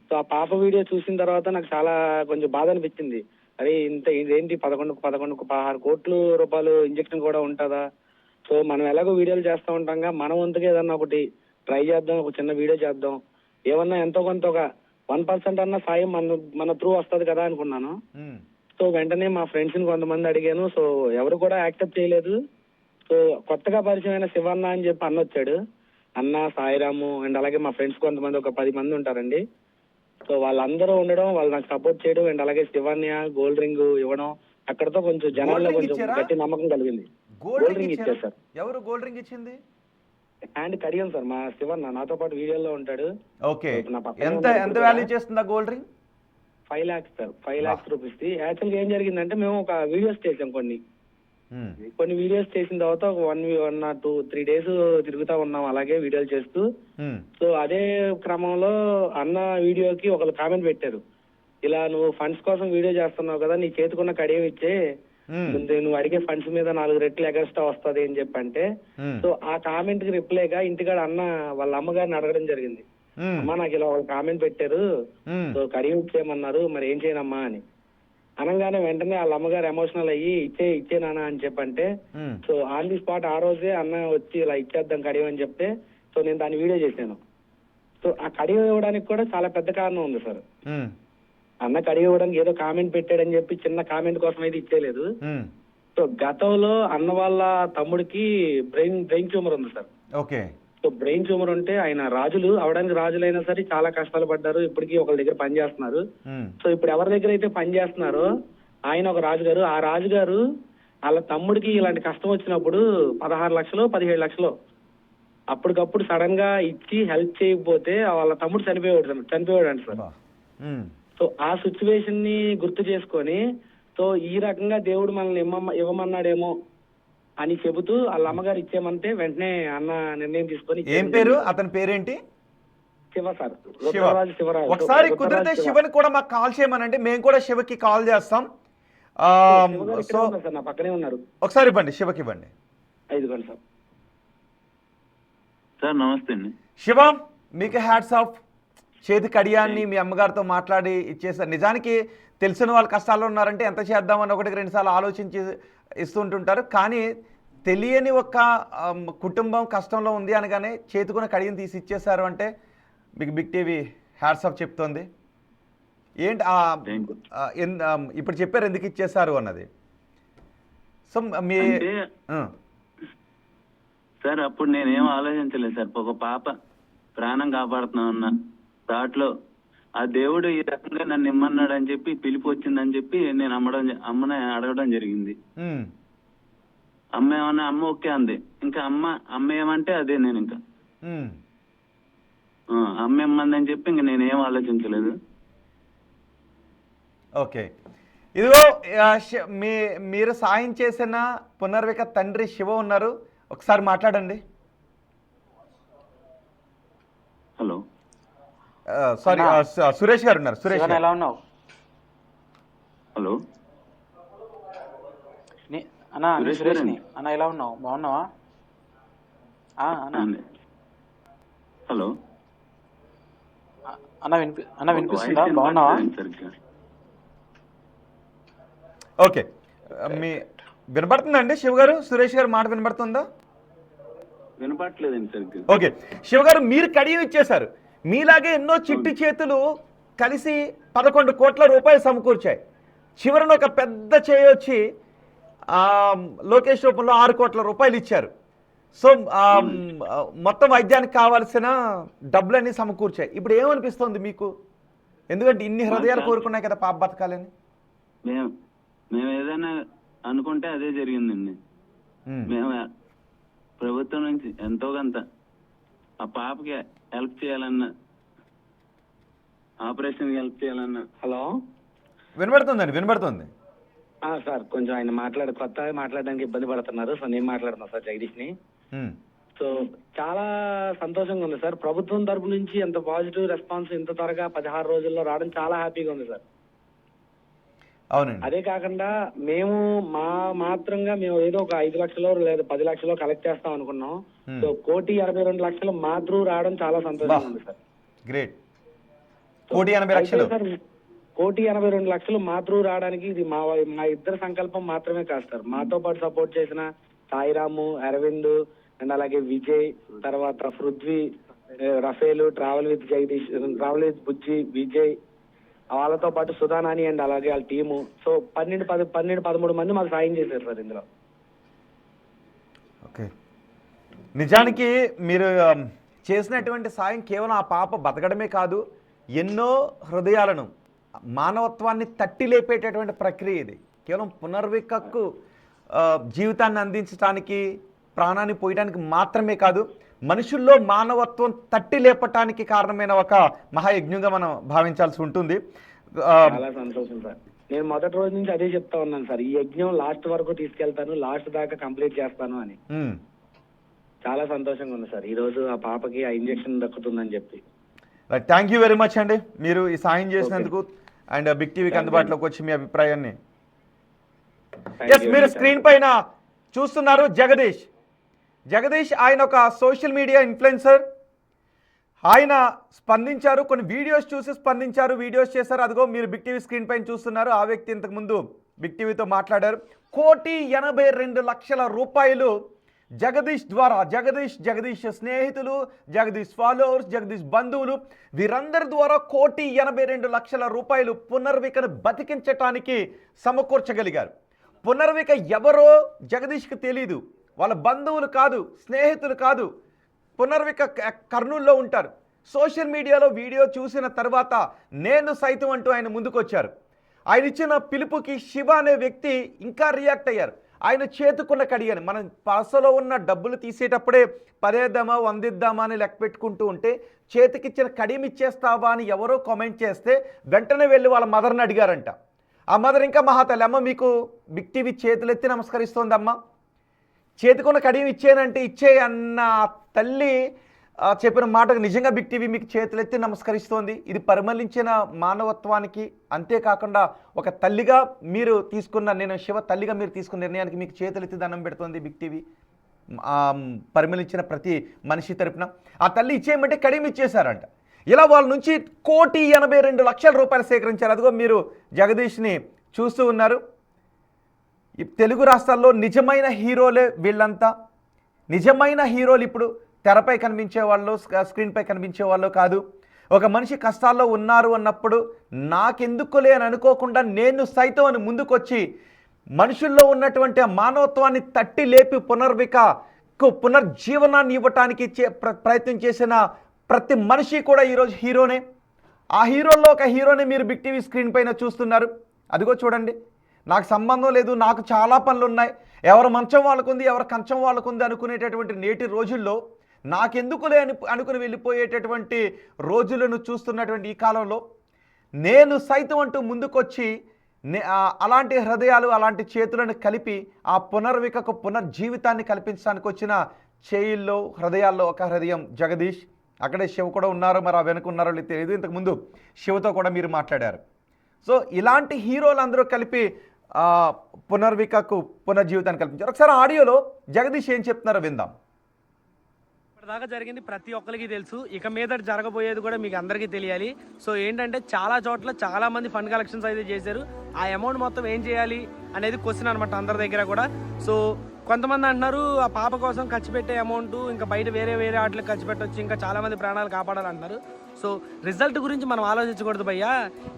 Speaker 4: సో ఆ పాప వీడియో చూసిన తర్వాత నాకు చాలా కొంచెం బాధ అనిపించింది. అరే ఇదేంటి 16 కోట్ల రూపాయలు ఇంజక్షన్ కూడా ఉంటుందా? సో మనం ఎలాగో వీడియోలు చేస్తూ ఉంటాంగా, మన వంతుగా ఏదన్నా ఒకటి ట్రై చేద్దాం, ఒక చిన్న వీడియో చేద్దాం, ఏమన్నా ఎంతో కొంత ఒక 1% అన్న సాయం మన త్రూ వస్తుంది కదా అనుకున్నాను. సో వెంటనే మా ఫ్రెండ్స్ ని కొంతమంది అడిగాను. సో ఎవరు కూడా యాక్సెప్ట్ చేయలేదు. సో కొత్తగా పరిచయమైన శివన్న అని చెప్పి అన్న వచ్చాడు. అన్న, సాయిరాము అండ్ అలాగే మా ఫ్రెండ్స్ కొంతమంది ఒక 10 మంది ఉంటారండి. సో వాళ్ళందరూ ఉండడం, వాళ్ళు నాకు సపోర్ట్ చేయడం అండ్ అలాగే శివన్య గోల్డ్ రింగ్ ఇవ్వడం, అక్కడతో కొంచెం జనాల్లో కొంచెం గట్టి నమ్మకం కలిగింది. గోల్డ్ రింగ్ ఇచ్చారు సార్.
Speaker 1: ఎవరు గోల్డ్ రింగ్ ఇచ్చింది?
Speaker 4: హ్యాండ్ కడిగాం సార్, మా శివన్న నాతో పాటు వీడియోలో ఉంటాడు.
Speaker 1: ఓకే, ఎంత వాల్యూ చేస్తుంది ఆ gold ring?
Speaker 4: 5 lakhs sir, 5 lakhs rupees. యాక్చువల్గా ఏం జరిగిందంటే మేము ఒక వీడియోస్ చేసాం, కొన్ని వీడియోస్ చేసిన తర్వాత ఒక 1 or 2-3 days తిరుగుతా ఉన్నాం అలాగే వీడియోలు చేస్తూ. సో అదే క్రమంలో అన్న వీడియోకి ఒకళ్ళు కామెంట్ పెట్టారు, ఇలా నువ్వు ఫండ్స్ కోసం వీడియో చేస్తున్నావు కదా, నీ చేతికున్న కడియం ఇచ్చే, నువ్వు అడిగే ఫండ్స్ మీద 4 రెట్లు ఎగస్ట్రా వస్తుంది అని చెప్పంటే, సో ఆ కామెంట్ కి రిప్లైగా ఇంటికాడ అన్న వాళ్ళ అమ్మగారిని అడగడం జరిగింది. అమ్మ నాకు ఇలా ఒక కామెంట్ పెట్టారు, సో కడియం ఇచ్చేయమన్నారు, మరి ఏం చేయనమ్మా అని అనగానే వెంటనే వాళ్ళ అమ్మగారు ఎమోషనల్ అయ్యి ఇచ్చే నాన్న అని చెప్పంటే, సో ఆన్ ది స్పాట్ ఆ రోజే అన్న వచ్చి ఇలా ఇచ్చేద్దాం కడియం అని చెప్తే, సో నేను దాన్ని వీడియో చేశాను. సో ఆ కడియం ఇవ్వడానికి కూడా చాలా పెద్ద కారణం ఉంది సార్. అన్న కడియం ఇవ్వడానికి ఏదో కామెంట్ పెట్టాడని చెప్పి చిన్న కామెంట్ కోసం అయితే ఇచ్చేయలేదు. సో గతంలో అన్న వాళ్ళ తమ్ముడికి బ్రెయిన్ ట్యూమర్ ఉంది sir.
Speaker 1: Okay.
Speaker 4: So brain tumour ఉంటే ఆయన రాజులు అవడానికి రాజులైనా సరే చాలా కష్టాలు పడ్డారు. ఇప్పటికీ ఒకళ్ళ దగ్గర పని చేస్తున్నారు. సో ఇప్పుడు ఎవరి దగ్గర అయితే పని చేస్తున్నారో ఆయన ఒక రాజుగారు, ఆ రాజుగారు వాళ్ళ తమ్ముడికి ఇలాంటి కష్టం వచ్చినప్పుడు 16 లక్షలు 17 లక్షలు అప్పటికప్పుడు సడన్ గా ఇచ్చి హెల్ప్ చేయకపోతే వాళ్ళ తమ్ముడు చనిపోయాడు అంట సార్. సో ఆ సిచ్యువేషన్ ని గుర్తు చేసుకొని, సో ఈ రకంగా దేవుడు మనల్ని ఇవ్వమన్నాడేమో అని చెబుతూ వాళ్ళ అమ్మగారు ఇచ్చేయమంటే వెంటనే అన్న నిర్ణయం తీసుకొని.
Speaker 1: ఏం పేరు అతని పేరేంటి?
Speaker 4: శివ సార్,
Speaker 1: శివరాజు. ఒకసారి కుదిరితే శివని కూడా మాకు కాల్ చేయమనండి, మేము కూడా శివకి కాల్ చేస్తాం.
Speaker 4: సో నా పక్కనే ఉన్నారు,
Speaker 1: ఒకసారి ఇవ్వండి, శివకి ఇవ్వండి.
Speaker 4: 5 గంటలు సార్.
Speaker 5: సార్ నమస్తే అండి.
Speaker 1: శివ, మీకు హ్యాట్స్ ఆఫ్. చేతి కడియాన్ని మీ అమ్మగారితో మాట్లాడి ఇచ్చేసారు. నిజానికి తెలిసిన వాళ్ళు కష్టాల్లో ఉన్నారంటే ఎంత చేద్దామని 1-2 సార్లు ఆలోచించి ఇస్తుంటుంటారు. కానీ తెలియని ఒక కుటుంబం కష్టంలో ఉంది అనగానే చేతికున్న కడియం తీసి ఇచ్చేసారు అంటే మీకు బిగ్ టీవీ హ్యాట్స్ ఆఫ్ చెప్తోంది. ఏంటి ఇప్పుడు చెప్పారు ఎందుకు ఇచ్చేసారు అన్నది. సో మీ
Speaker 5: సార్ అప్పుడు నేనేం ఆలోచించలేదు సార్. ఒక పాప ప్రాణం కాపాడుతున్నా ఉన్న దాంట్లో ఆ దేవుడు ఈ రకంగా నన్ను ఇమ్మన్నాడు అని చెప్పి పిలిపి వచ్చిందని చెప్పి నేను అమ్మని అడగడం జరిగింది. అమ్మ ఏమన్నా అమ్మ ఓకే అంది. ఇంకా అమ్మ ఏమంటే అదే నేను ఇంకా అమ్మ ఏమందని చెప్పి ఇంక నేనేం ఆలోచించలేదు.
Speaker 1: ఓకే, ఇదిగో మీరు సాయం చేసిన పునర్విక తండ్రి శివ ఉన్నారు, ఒకసారి మాట్లాడండి.
Speaker 5: హలో,
Speaker 1: సారీ, సురేష్ గారు ఉన్నారు. సురేష్
Speaker 2: ఎలా ఉన్నావు?
Speaker 5: హలో
Speaker 2: అన్నా, సురేష్ అన్న ఎలా ఉన్నావు? బాగున్నావా
Speaker 5: హలో
Speaker 2: అన్న వినిపిస్తుందా? బాగున్నావా?
Speaker 1: ఓకే, మీ వినపడుతుందండి శివ గారు? సురేష్ గారు మాట వినపడుతుందా?
Speaker 5: వినపడలేదండి సరిగ్గా.
Speaker 1: ఓకే, శివ గారు మీరు కడియం ఇచ్చేశారు. మీలాగే ఎన్నో చిట్టి చేతులు కలిసి 11 కోట్ల రూపాయలు సమకూర్చాయి. చివరన ఒక పెద్ద చేయొచ్చి లోకేష్ రూపంలో 6 కోట్ల రూపాయలు ఇచ్చారు. సో మొత్తం వైద్యానికి కావాల్సిన డబ్బులన్నీ సమకూర్చాయి. ఇప్పుడు ఏమనిపిస్తుంది మీకు? ఎందుకంటే ఇన్ని హృదయాలు కోరుకున్నాయి కదా పాప బతకాలని.
Speaker 5: మేము ఏదైనా అనుకుంటే అదే జరిగిందండి. మేము ప్రభుత్వం నుంచి ఎంతో కొంత ఆ పాపకి హెల్ప్ చేయాలన్నా, ఆపరేషన్ హెల్ప్ చేయాలన్నా.
Speaker 4: హలో
Speaker 1: వినబడుతుంది.
Speaker 4: సార్ కొంచెం ఆయన కొత్తగా మాట్లాడడానికి ఇబ్బంది పడుతున్నారు. సో నేను మాట్లాడుతున్నా సార్ జగదీష్ని. సో చాలా సంతోషంగా ఉంది సార్. ప్రభుత్వం తరపు నుంచి ఎంత పాజిటివ్ రెస్పాన్స్ ఇంత త్వరగా 16 రోజుల్లో రావడం చాలా హ్యాపీగా ఉంది సార్.
Speaker 1: అవునండి.
Speaker 4: అదే కాకుండా మేము మాత్రంగా మేము ఏదో ఒక 5 లక్షలు లేదా 10 లక్షలు కలెక్ట్ చేస్తాం అనుకున్నాం. సో 1,82,00,000 మాత్రం రావడం చాలా సంతోషంగా ఉంది సార్.
Speaker 1: గ్రేట్. 1,80,00,000
Speaker 4: సార్ 1,82,00,000 మాత్రం రావడానికి ఇది మా ఇద్దరు సంకల్పం మాత్రమే కాదు సార్. మాతో పాటు సపోర్ట్ చేసిన సాయిరాము, అరవింద్ అండ్ అలాగే విజయ్, తర్వాత Prithvi, Rafael, travel with Jagadish, travel with Bujji, Vijay, వాళ్ళతో పాటు సుధానాని అండ్ అలాగే వాళ్ళ టీము. సో 12-13 మంది మాకు సాయం చేశారు సార్ ఇందులో.
Speaker 1: ఓకే. నిజానికి మీరు చేసినటువంటి సాయం కేవలం ఆ పాప బతకడమే కాదు, ఎన్నో హృదయాలను, మానవత్వాన్ని తట్టి లేపేటటువంటి ప్రక్రియ ఇది. కేవలం పునర్వికక్కు జీవితాన్ని అందించడానికి, ప్రాణాన్ని పోయడానికి మాత్రమే కాదు, మనుషుల్లో మానవత్వం తట్టి లేపటానికి కారణమైన ఒక మహాయజ్ఞంగా మనం భావించాల్సి ఉంటుంది.
Speaker 4: చాలా సంతోషం సార్. నేను మొదటి రోజు నుంచి అదే చెప్తా ఉన్నాను సార్, ఈ యజ్ఞం లాస్ట్ వరకు తీసుకెళ్తాను, లాస్ట్ దాకా కంప్లీట్ చేస్తాను అని. చాలా సంతోషంగా ఉంది సార్ ఈ రోజు ఆ పాపకి ఆ ఇంజెక్షన్ దక్కుతుందని చెప్పి.
Speaker 1: థ్యాంక్ యూ వెరీ మచ్ అండి, మీరు ఈ సాయం చేసినందుకు అండ్ బిగ్ టీవీకి అందుబాటులోకి వచ్చి మీ అభిప్రాయాన్ని. మీరు స్క్రీన్ పైన చూస్తున్నారు జగదీష్. ఆయన ఒక సోషల్ మీడియా ఇన్ఫ్లుయెన్సర్. ఆయన స్పందించారు, కొన్ని వీడియోస్ చూసి స్పందించారు, వీడియోస్ చేశారు. అదిగో మీరు బిగ్ టీవీ స్క్రీన్ పైన చూస్తున్నారు. ఆ వ్యక్తి ఇంతకుముందు బిగ్ టీవీతో మాట్లాడారు. 1,82,00,000 రూపాయలు జగదీష్ ద్వారా, జగదీష్ స్నేహితులు, జగదీష్ ఫాలోవర్స్, జగదీష్ బంధువులు, వీరందరి ద్వారా 1,82,00,000 రూపాయలు పునర్వికను బతికించటానికి సమకూర్చగలిగారు. పునర్విక ఎవరో జగదీష్కి తెలీదు, వాళ్ళ బంధువులు కాదు, స్నేహితులు కాదు. పునర్విక కర్నూలులో ఉంటారు. సోషల్ మీడియాలో వీడియో చూసిన తర్వాత నేను సైతం అంటూ ఆయన ముందుకు వచ్చారు. ఆయన ఇచ్చిన పిలుపుకి శివ అనే వ్యక్తి ఇంకా రియాక్ట్ అయ్యారు. ఆయన చేతుకున్న కడి అని, మనం పర్సలో ఉన్న డబ్బులు తీసేటప్పుడే 10 100 అని లెక్క పెట్టుకుంటూ ఉంటే చేతికిచ్చిన కడియం ఇచ్చేస్తావా అని ఎవరో కామెంట్ చేస్తే వెంటనే వెళ్ళి వాళ్ళ మదర్ని అడిగారంట. ఆ మదర్ ఇంకా మహాతల్లి, అమ్మ మీకు బిగ్ టీవీ చేతులెత్తి నమస్కరిస్తోందమ్మా, చేతికున్న కడియం ఇచ్చేనంటే ఇచ్చే అన్న తల్లి చెప్పిన మాటకు నిజంగా బిగ్ టీవీ మీకు చేతులెత్తి నమస్కరిస్తోంది. ఇది పరిమళించిన మానవత్వానికి, అంతేకాకుండా ఒక తల్లిగా మీరు తీసుకున్న, నేను శివ తల్లిగా మీరు తీసుకున్న నిర్ణయానికి మీకు చేతులెత్తి దండం పెడుతోంది బిగ్ టీవీ, పరిమళించిన ప్రతి మనిషి తరపున. ఆ తల్లి ఇచ్చేయమంటే కడియం ఇచ్చేశారంట. ఇలా వాళ్ళ నుంచి 1,82,00,000 రూపాయలు సేకరించారు. అదిగో మీరు జగదీష్ని చూస్తూ ఉన్నారు. తెలుగు రాష్ట్రాల్లో నిజమైన హీరోలే వీళ్ళంతా. నిజమైన హీరోలు ఇప్పుడు తెరపై కనిపించే వాళ్ళు, స్క్రీన్పై కనిపించే వాళ్ళు కాదు. ఒక మనిషి కష్టాల్లో ఉన్నారు అన్నప్పుడు నాకెందుకులే అని అనుకోకుండా నేను సైతం అని ముందుకొచ్చి మనుషుల్లో ఉన్నటువంటి మానవత్వాన్ని తట్టి లేపి పునర్వికకు పునర్జీవనాన్ని ఇవ్వటానికి ప్రయత్నం చేసిన ప్రతి మనిషి కూడా ఈరోజు హీరోనే. ఆ హీరోల్లో ఒక హీరోని మీరు బిగ్ టీవీ స్క్రీన్ పైన చూస్తున్నారు. అదిగో చూడండి, నాకు సంబంధం లేదు, నాకు చాలా పనులు ఉన్నాయి, ఎవరు మంచం వాళ్ళకుంది, ఎవరు కంచం వాళ్ళకుంది అనుకునేటటువంటి నేటి రోజుల్లో నాకెందుకులే అనుకుని వెళ్ళిపోయేటటువంటి రోజులను చూస్తున్నటువంటి ఈ కాలంలో నేను సైతం అంటూ ముందుకొచ్చి అలాంటి హృదయాలు, అలాంటి చేతులను కలిపి ఆ పునర్వికకు పునర్జీవితాన్ని కల్పించడానికి వచ్చిన చేయిల్లో, హృదయాల్లో ఒక హృదయం జగదీష్. అక్కడే శివ కూడా ఉన్నారు, మరి ఆ వెనుక ఉన్నారో తెలియదు. ఇంతకుముందు శివతో కూడా మీరు మాట్లాడారు. సో ఇలాంటి హీరోలు అందరూ కలిపి పునర్వికకు పునర్జీవితాన్ని కల్పించారు. ఒకసారి ఆడియోలో జగదీష్ ఏం చెప్తున్నారో విందాం.
Speaker 6: ఇప్పటిదాకా జరిగింది ప్రతి ఒక్కరికి తెలుసు, ఇక మీద జరగబోయేది కూడా మీకు అందరికీ తెలియాలి. సో ఏంటంటే చాలా చోట్ల చాలా మంది ఫండ్ కలెక్షన్స్ అయితే చేశారు. ఆ అమౌంట్ మొత్తం ఏం చేయాలి అనేది క్వశ్చన్ అనమాట అందరి దగ్గర కూడా. సో కొంతమంది అంటున్నారు ఆ పాప కోసం ఖర్చు పెట్టే అమౌంట్ ఇంకా బయట వేరే వాటికి ఖర్చు పెట్టవచ్చు, ఇంకా చాలా మంది ప్రాణాలు కాపాడాలంటున్నారు. సో రిజల్ట్ గురించి మనం ఆలోచించకూడదు భయ్యా.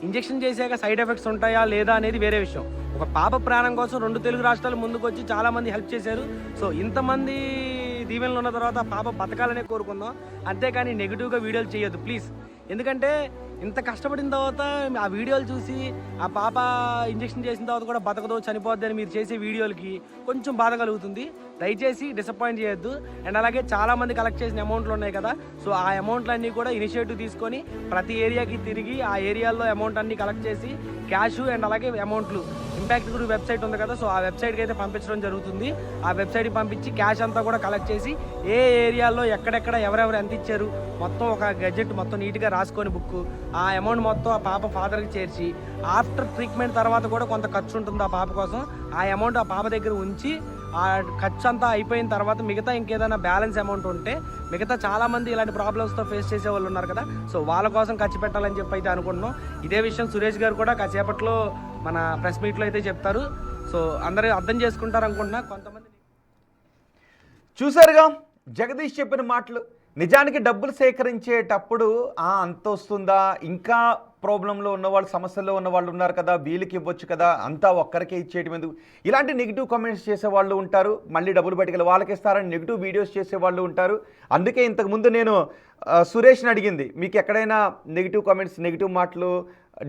Speaker 6: ఇంజెక్షన్ చేసాక సైడ్ ఎఫెక్ట్స్ ఉంటాయా లేదా అనేది వేరే విషయం. ఒక పాప ప్రాణం కోసం 2 తెలుగు రాష్ట్రాలు ముందుకు వచ్చి చాలా మంది హెల్ప్ చేశారు. సో ఇంతమంది దీవెనలు ఉన్న తర్వాత పాప బతకాలనే కోరుకుందాం, అంతేకాని నెగిటివ్గా వీడియోలు చేయొద్దు ప్లీజ్. ఎందుకంటే ఇంత కష్టపడిన తర్వాత ఆ వీడియోలు చూసి ఆ పాప ఇంజెక్షన్ చేసిన తర్వాత కూడా బతకదు చనిపోద్ది అని మీరు చేసే వీడియోలకి కొంచెం బాధ కలుగుతుంది. దయచేసి డిసప్పాయింట్ చేయొద్దు. అండ్ అలాగే చాలామంది కలెక్ట్ చేసిన అమౌంట్లు ఉన్నాయి కదా, సో ఆ అమౌంట్లన్నీ కూడా ఇనిషియేటివ్ తీసుకొని ప్రతి ఏరియాకి తిరిగి ఆ ఏరియాలో అమౌంట్ అన్ని కలెక్ట్ చేసి క్యాష్ అండ్ అలాగే అమౌంట్లు ఇంపాక్ట్ గ్రూప్ వెబ్సైట్ ఉంది కదా, సో ఆ వెబ్సైట్కి అయితే పంపించడం జరుగుతుంది. ఆ వెబ్సైట్కి పంపించి క్యాష్ అంతా కూడా కలెక్ట్ చేసి ఏ ఏరియాలో ఎక్కడెక్కడ ఎవరెవరు ఎంత ఇచ్చారు మొత్తం ఒక గెజెట్ మొత్తం నీట్గా రాసుకొని బుక్ ఆ అమౌంట్ మొత్తం ఆ పాప ఫాదర్కి చేర్చి ఆఫ్టర్ ట్రీట్మెంట్ తర్వాత కూడా కొంత ఖర్చు ఉంటుంది ఆ పాప కోసం. ఆ అమౌంట్ ఆ పాప దగ్గర ఉంచి ఆ ఖర్చు అంతా అయిపోయిన తర్వాత మిగతా ఇంకేదైనా బ్యాలెన్స్ అమౌంట్ ఉంటే మిగతా చాలామంది ఇలాంటి ప్రాబ్లమ్స్తో ఫేస్ చేసే వాళ్ళు ఉన్నారు కదా, సో వాళ్ళ కోసం ఖర్చు పెట్టాలని చెప్పి అయితే అనుకుంటున్నాం. ఇదే విషయం సురేష్ గారు కూడా కాసేపట్లో మన ప్రెస్ మీట్లో అయితే చెప్తారు. సో అందరూ అర్థం చేసుకుంటారు అనుకుంటున్నా. కొంతమంది
Speaker 1: చూసారుగా జగదీష్ చెప్పిన మాటలు. నిజానికి డబ్బులు సేకరించేటప్పుడు అంత వస్తుందా, ఇంకా ప్రాబ్లంలో ఉన్నవాళ్ళు సమస్యల్లో ఉన్న వాళ్ళు ఉన్నారు కదా, వీళ్ళకి ఇవ్వచ్చు కదా, అంతా ఒక్కరికే ఇచ్చేయడం ఎందుకు, ఇలాంటి నెగిటివ్ కామెంట్స్ చేసే వాళ్ళు ఉంటారు. మళ్ళీ డబ్బులు బయటకెళ్ళి వాళ్ళకి ఇస్తారని నెగిటివ్ వీడియోస్ చేసే వాళ్ళు ఉంటారు. అందుకే ఇంతకుముందు నేను సురేష్ని అడిగింది, మీకు ఎక్కడైనా నెగిటివ్ కామెంట్స్ నెగిటివ్ మాటలు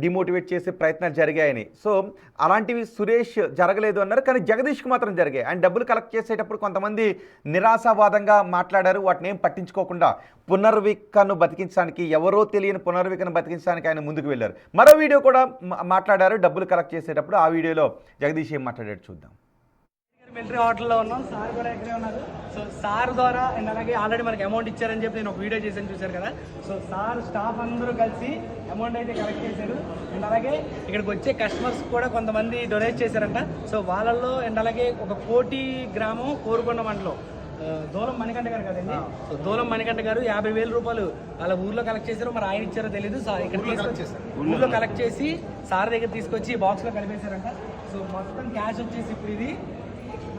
Speaker 1: డిమోటివేట్ చేసే ప్రయత్నాలు జరిగాయని. సో అలాంటివి సురేష్ జరగలేదు అన్నారు, కానీ జగదీష్కి మాత్రం జరిగాయి. ఆయన డబ్బులు కలెక్ట్ చేసేటప్పుడు కొంతమంది నిరాశావాదంగా మాట్లాడారు. వాటిని ఏం పట్టించుకోకుండా పునర్వికను బతికించడానికి, ఎవరో తెలియని పునర్వికను బతికించడానికి ఆయన ముందుకు వెళ్ళారు. మరో వీడియో కూడా మాట్లాడారు డబ్బులు కలెక్ట్ చేసేటప్పుడు. ఆ వీడియోలో జగదీష్ ఏం మాట్లాడారు చూద్దాం.
Speaker 6: మిలిటరీ హోటల్లో ఉన్నాం, సార్ కూడా ఇక్కడే ఉన్నారు. సో సార్ ద్వారా అండ్ అలాగే ఆల్రెడీ మనకి అమౌంట్ ఇచ్చారని చెప్పి నేను ఒక వీడియో చేశాను, చూశారు కదా. సో సార్ స్టాఫ్ అందరూ కలిసి అమౌంట్ అయితే కలెక్ట్ చేశారు. అండ్ అలాగే ఇక్కడికి వచ్చే కస్టమర్స్ కూడా కొంతమంది డొనేట్ చేశారంట. సో వాళ్ళల్లో అండ్ అలాగే ఒక కోటి గ్రామం కోరుకొండ మండలం దూలం మణికంఠ గారు కదండి. సో దూలం మణికంఠ గారు 50,000 రూపాయలు వాళ్ళ ఊర్లో కలెక్ట్ చేశారు. మరి ఆయన ఇచ్చారో తెలీదు. సార్ ఇక్కడ తీసుకొచ్చేసారు, ఊర్లో కలెక్ట్ చేసి సార్ దగ్గర తీసుకొచ్చి బాక్స్లో కలిపేశారంట. సో మొత్తం క్యాష్ వచ్చేసి ఇప్పుడు ఇది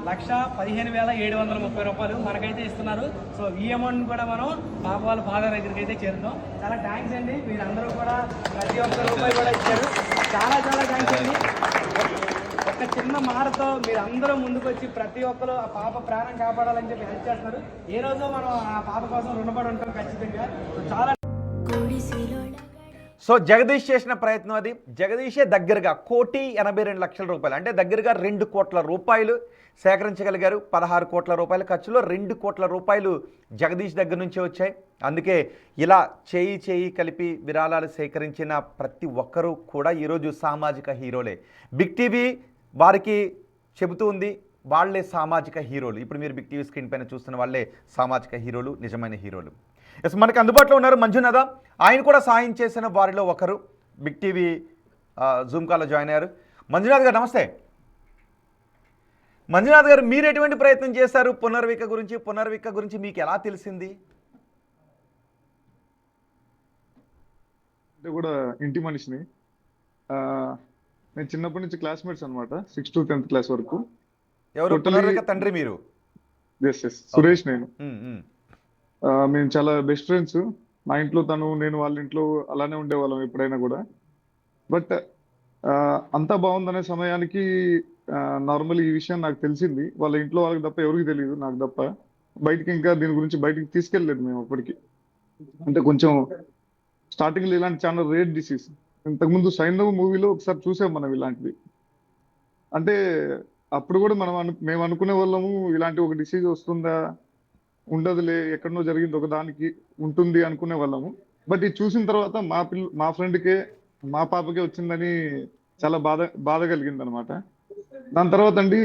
Speaker 6: 1,15,730 రూపాయలు మనకైతే ఇస్తున్నారు. సో ఈ అమౌంట్ కూడా మనం పాప వాళ్ళ ఫాదర్ దగ్గరికి అయితే చేరుతాం. చాలా థ్యాంక్స్ అండి, మీరందరూ కూడా ప్రతి ఒక్క రూపాయి కూడా ఇచ్చారు. చాలా చాలా థ్యాంక్స్ అండి. ఒక చిన్న మాటతో మీరు అందరూ ముందుకు వచ్చి ప్రతి ఒక్కరు ఆ పాప ప్రాణం కాపాడాలని చెప్పి హెల్ప్ చేస్తున్నారు. ఏ రోజో మనం ఆ పాప కోసం రుణపడి ఉంటాం ఖచ్చితంగా. సో చాలా
Speaker 1: సో జగదీష్ చేసిన ప్రయత్నం అది. జగదీషే దగ్గరగా 1,82,00,000 రూపాయలు, అంటే దగ్గరగా 2 కోట్ల రూపాయలు సేకరించగలిగారు. 16 కోట్ల రూపాయల ఖర్చులో 2 కోట్ల రూపాయలు జగదీష్ దగ్గర నుంచే వచ్చాయి. అందుకే ఇలా చేయి కలిపి విరాళాలు సేకరించిన ప్రతి ఒక్కరూ కూడా ఈరోజు సామాజిక హీరోలే. బిగ్ టీవీ వారికి చెబుతూ ఉంది, వాళ్లే సామాజిక హీరోలు. ఇప్పుడు మీరు బిగ్ టీవీ స్క్రీన్ పైన చూస్తున్న వాళ్ళే సామాజిక హీరోలు, నిజమైన హీరోలు. ఎస్, మనకి అందుబాటులో ఉన్నారు మంజునాథ. ఆయన కూడా సాయం చేసిన వారిలో ఒకరు. బిగ్ టీవీ జూమ్ కాల్లో జాయిన్ అయ్యారు. మంజునాథ్ గారు నమస్తే. మంజునాథ్ గారు, మీరు ఎటువంటి ప్రయత్నం చేశారు పునర్విక గురించి మీకు ఎలా తెలిసింది?
Speaker 7: అంటే కూడా ఇంటి మనిషిని. నేను చిన్నప్పటి నుంచి క్లాస్మేట్స్ అనమాట, 6th to 10th క్లాస్ వరకు.
Speaker 1: ఎవరు పునర్విక తండ్రి మీరు?
Speaker 7: ఎస్ సురేష్ నేను. మేము చాలా బెస్ట్ ఫ్రెండ్స్. మా ఇంట్లో తను, నేను వాళ్ళ ఇంట్లో అలానే ఉండేవాళ్ళం ఎప్పుడైనా కూడా. బట్ అంతా బాగుందనే సమయానికి నార్మల్ ఈ విషయం నాకు తెలిసింది. వాళ్ళ ఇంట్లో వాళ్ళకి తప్ప ఎవరికి తెలియదు, నాకు తప్ప. బయటికి ఇంకా దీని గురించి బయటికి తీసుకెళ్ళలేదు మేము అప్పటికి. అంటే కొంచెం స్టార్టింగ్ లో ఇలాంటి చాలా రేర్ డిసీజ్. ఇంతకుముందు సైంధవ్ మూవీలో ఒకసారి చూసాం మనం ఇలాంటిది. అంటే అప్పుడు కూడా మేము అనుకునే వాళ్ళము ఇలాంటి ఒక డిసీజ్ వస్తుందా, ఉండదులే, ఎక్కడనో జరిగింది ఒకదానికి ఉంటుంది అనుకునే వాళ్ళము. బట్ ఇది చూసిన తర్వాత మా ఫ్రెండ్కే, మా పాపకే వచ్చిందని చాలా బాధ కలిగింది అనమాట. దాని తర్వాత అండి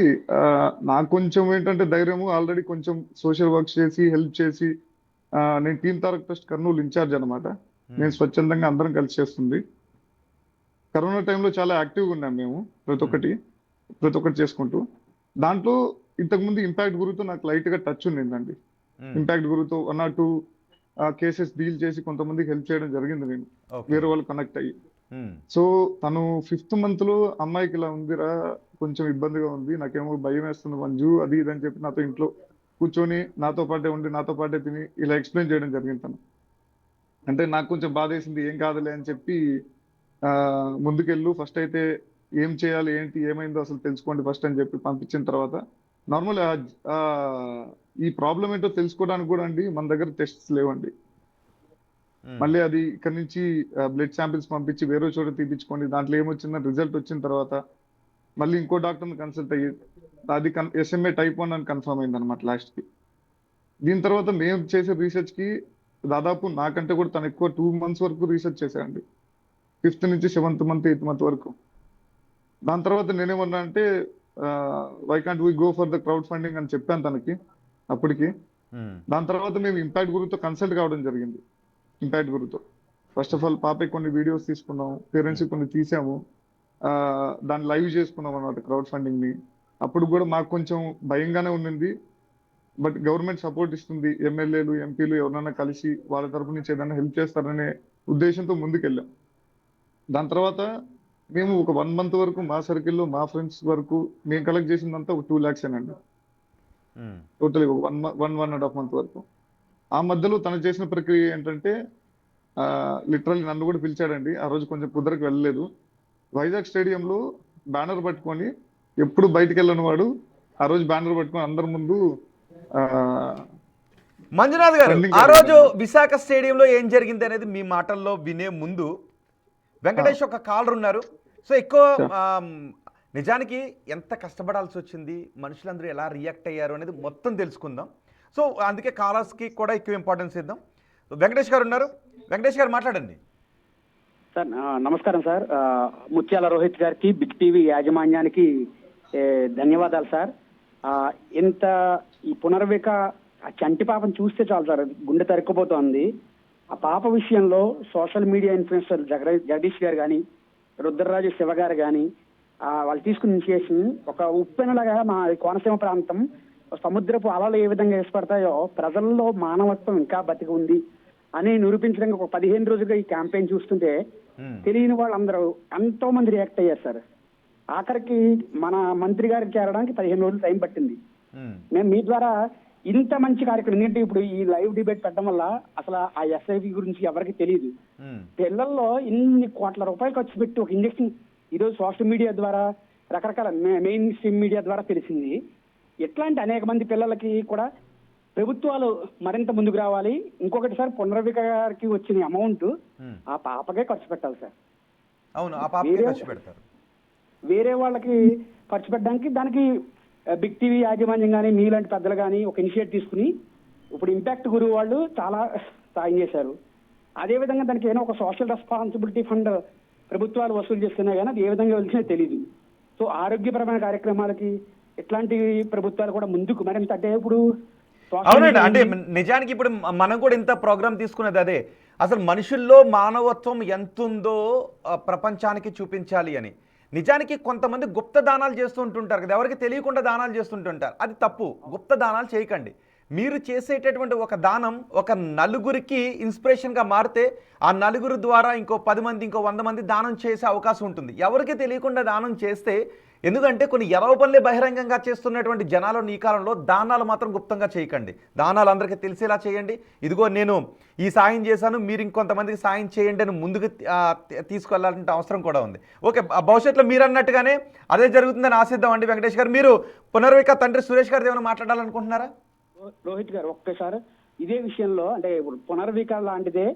Speaker 7: నాకు కొంచెం ఏంటంటే ధైర్యము, ఆల్రెడీ కొంచెం సోషల్ వర్క్ చేసి హెల్ప్ చేసి, నేను team Tarak trust Kurnool incharge అనమాట. నేను స్వచ్ఛందంగా అందరం కలిసి చేస్తుంది. కరోనా టైంలో చాలా యాక్టివ్గా ఉన్నాం మేము, ప్రతి ఒక్కటి చేసుకుంటూ. దాంట్లో ఇంతకుముందు ఇంపాక్ట్ గురుతో నాకు లైట్ గా టచ్ ఉండిందండి. ఇంపాక్ట్ గురుతో 1 or 2 కేసెస్ డీల్ చేసి కొంతమందికి హెల్ప్ చేయడం జరిగింది నేను, వేరే వాళ్ళు కనెక్ట్ అయ్యి. సో తను 5th month లో అమ్మాయికి ఇలా ఉందిరా, కొంచెం ఇబ్బందిగా ఉంది, నాకేమో భయం వేస్తుంది మంజు, అది ఇది అని చెప్పి నాతో ఇంట్లో కూర్చొని నాతో పాటే ఉండి నాతో పాటే తిని ఇలా ఎక్స్ప్లెయిన్ చేయడం జరిగింది తను. అంటే నాకు కొంచెం బాధ వేసింది, ఏం కాదులే అని చెప్పి ముందుకెళ్ళు, ఫస్ట్ అయితే ఏం చేయాలి, ఏంటి, ఏమైందో అసలు తెలుసుకోండి ఫస్ట్ అని చెప్పి పంపించిన తర్వాత నార్మల్ ఈ ప్రాబ్లం ఏంటో తెలుసుకోవడానికి కూడా అండి మన దగ్గర టెస్ట్స్ లేవండి. మళ్ళీ అది ఇక్కడ నుంచి బ్లడ్ శాంపిల్స్ పంపించి వేరే చోట తీపించుకోండి, దాంట్లో ఏమొచ్చిందని రిజల్ట్ వచ్చిన తర్వాత మళ్ళీ ఇంకో డాక్టర్ని కన్సల్ట్ అయ్యి అది SMA type 1 అని కన్ఫర్మ్ అయింది అనమాట లాస్ట్కి. దీని తర్వాత మేము చేసే రీసెర్చ్కి దాదాపు నాకంటే కూడా తను ఎక్కువ 2 months వరకు రీసెర్చ్ చేశానండి, 5th నుంచి 7th month 8th month వరకు. దాని తర్వాత నేనేమన్నా అంటే why can't we go for the crowd funding అని చెప్పాను తనకి అప్పటికి. దాని తర్వాత మేము ఇంపాక్ట్ గురుతో కన్సల్ట్ కావడం జరిగింది. ఇంపాక్ట్ గురుతో ఫస్ట్ ఆఫ్ ఆల్ పాపకి కొన్ని వీడియోస్ తీసుకున్నాం, పేరెంట్స్కి కొన్ని తీసాము, దాన్ని లైవ్ చేసుకున్నాం అన్నమాట క్రౌడ్ ఫండింగ్ ని. అప్పుడు కూడా మాకు కొంచెం భయంగానే ఉండింది, బట్ గవర్నమెంట్ సపోర్ట్ ఇస్తుంది, ఎమ్మెల్యేలు ఎంపీలు ఎవరైనా కలిసి వాళ్ళ తరపు నుంచి ఏదైనా హెల్ప్ చేస్తారనే ఉద్దేశంతో ముందుకెళ్ళాం. దాని తర్వాత మేము ఒక 1 month వరకు మా సర్కిల్లో మా ఫ్రెండ్స్ వరకు మేము కలెక్ట్ చేసిందంతా ఒక 2 lakhs అండి టోటల్, 1.5 month వరకు. ఆ మధ్యలో తను చేసిన ప్రక్రియ ఏంటంటే లిటరల్లీ నన్ను కూడా పిలిచాడండి. ఆ రోజు కొంచెం కుదరకు వెళ్ళలేదు. వైజాగ్ స్టేడియంలో బ్యానర్ పట్టుకొని, ఎప్పుడు బయటికి వెళ్ళని వాడు ఆ రోజు బ్యానర్ పట్టుకొని అందరి ముందు
Speaker 1: మంజునాథ్ గారు,
Speaker 7: Trending
Speaker 1: ఆ
Speaker 7: జరిగింది.
Speaker 1: రోజు విశాఖ స్టేడియంలో ఏం జరిగింది అనేది మీ మాటల్లో వినే ముందు వెంకటేష్ ఒక కాలర్ ఉన్నారు. సో ఎక్కువ నిజానికి ఎంత కష్టపడాల్సి వచ్చింది, మనుషులందరూ ఎలా రియాక్ట్ అయ్యారు అనేది మొత్తం తెలుసుకుందాం. సో అందుకే కాలర్స్కి కూడా ఎక్కువ ఇంపార్టెన్స్ ఇద్దాం. వెంకటేష్ గారు ఉన్నారు, వెంకటేష్ గారు మాట్లాడండి.
Speaker 8: సార్ నమస్కారం సార్. ముత్యాల రోహిత్ గారికి, బిగ్ టీవీ యాజమాన్యానికి ధన్యవాదాలు సార్. ఇంత ఈ పునర్విక ఆ చంటి పాపను చూస్తే చాలు సార్, గుండె తరుక్కుపోతోంది. ఆ పాప విషయంలో సోషల్ మీడియా ఇన్ఫ్లుయెన్సర్ జగదీష్ గారు కానీ, రుద్రరాజు శివ గారు కానీ వాళ్ళు తీసుకున్న ఇనిషియేషన్ ఒక ఉప్పెనలాగా మా కోనసీమ ప్రాంతం సముద్రపు అలలు ఏ విధంగా ఏర్పడతాయో ప్రజల్లో మానవత్వం ఇంకా బతికి ఉంది అని నిరూపించడానికి ఒక 15 రోజులుగా ఈ క్యాంపెయిన్ చూస్తుంటే తెలియని వాళ్ళందరూ ఎంతో మంది రియాక్ట్ అయ్యారు సార్. ఆఖరికి మన మంత్రి గారికి చేరడానికి 15 రోజులు టైం పట్టింది. మేము మీ ద్వారా ఇంత మంచి కార్యక్రమం, ఎందుకంటే ఇప్పుడు ఈ లైవ్ డిబేట్ పెట్టడం వల్ల అసలు ఆ SIV గురించి ఎవరికి తెలియదు. పిల్లల్లో ఇన్ని కోట్ల రూపాయలు ఖర్చు పెట్టి ఒక ఇంజక్షన్ ఈరోజు సోషల్ మీడియా ద్వారా, రకరకాల మెయిన్ స్ట్రీమ్ మీడియా ద్వారా తెలిసింది. ఇట్లాంటి అనేక మంది పిల్లలకి కూడా ప్రభుత్వాలు మరింత ముందుకు రావాలి. ఇంకొకటి సార్, పునర్విక గారికి వచ్చిన అమౌంట్ ఆ పాపకే ఖర్చు పెట్టాలి సార్.
Speaker 1: అవును, ఆ పాపకే ఖర్చు పెడతారు.
Speaker 8: వేరే వాళ్ళకి ఖర్చు పెట్టడానికి దానికి బిగ్ టీవీ యాజమాన్యం కానీ, మీలాంటి పెద్దలు కానీ ఒక ఇనిషియేట్ తీసుకుని ఇప్పుడు ఇంపాక్ట్ గురువు వాళ్ళు చాలా సాయం చేశారు. అదేవిధంగా దానికి ఏదైనా ఒక సోషల్ రెస్పాన్సిబిలిటీ ఫండ్ ప్రభుత్వాలు వసూలు చేస్తున్నాయి కానీ అది ఏ విధంగా వెళ్తుందో తెలియదు. సో ఆరోగ్యపరమైన కార్యక్రమాలకి ఇట్లాంటి ప్రభుత్వాలు కూడా ముందుకు మరింత, అంటే ఇప్పుడు
Speaker 1: అవునండి, అంటే నిజానికి ఇప్పుడు మనం కూడా ఇంత ప్రోగ్రామ్ తీసుకునేది అదే, అసలు మనుషుల్లో మానవత్వం ఎంతుందో ప్రపంచానికి చూపించాలి అని. నిజానికి కొంతమంది గుప్త దానాలు చేస్తుంటుంటారు కదా, ఎవరికి తెలియకుండా దానాలు చేస్తుంటుంటారు, అది తప్పు. గుప్త దానాలు చేయకండి. మీరు చేసేటటువంటి ఒక దానం ఒక నలుగురికి ఇన్స్పిరేషన్గా మారితే ఆ నలుగురు ద్వారా ఇంకో 10 మంది, ఇంకో 100 మంది దానం చేసే అవకాశం ఉంటుంది. ఎవరికి తెలియకుండా దానం చేస్తే, ఎందుకంటే కొన్ని ఎరవ పనులే బహిరంగంగా చేస్తున్నటువంటి జనాలు ఈ కాలంలో దానాలు మాత్రం గుప్తంగా చేయకండి. దానాలు అందరికీ తెలిసేలా చేయండి. ఇదిగో నేను ఈ సాయం చేశాను, మీరు ఇంకొంతమందికి సాయం చేయండి అని ముందుకు తీసుకెళ్లాలంటే అవసరం కూడా ఉంది. ఓకే, భవిష్యత్తులో మీరు అన్నట్టుగానే అదే జరుగుతుందని ఆశిద్దామండి. వెంకటేష్ గారు, మీరు పునర్విక తండ్రి సురేష్ గారు ఏమైనా మాట్లాడాలనుకుంటున్నారా?
Speaker 8: రోహిత్ గారు, ఒక్కసారి ఇదే విషయంలో, అంటే ఇప్పుడు పునర్విక లాంటిదే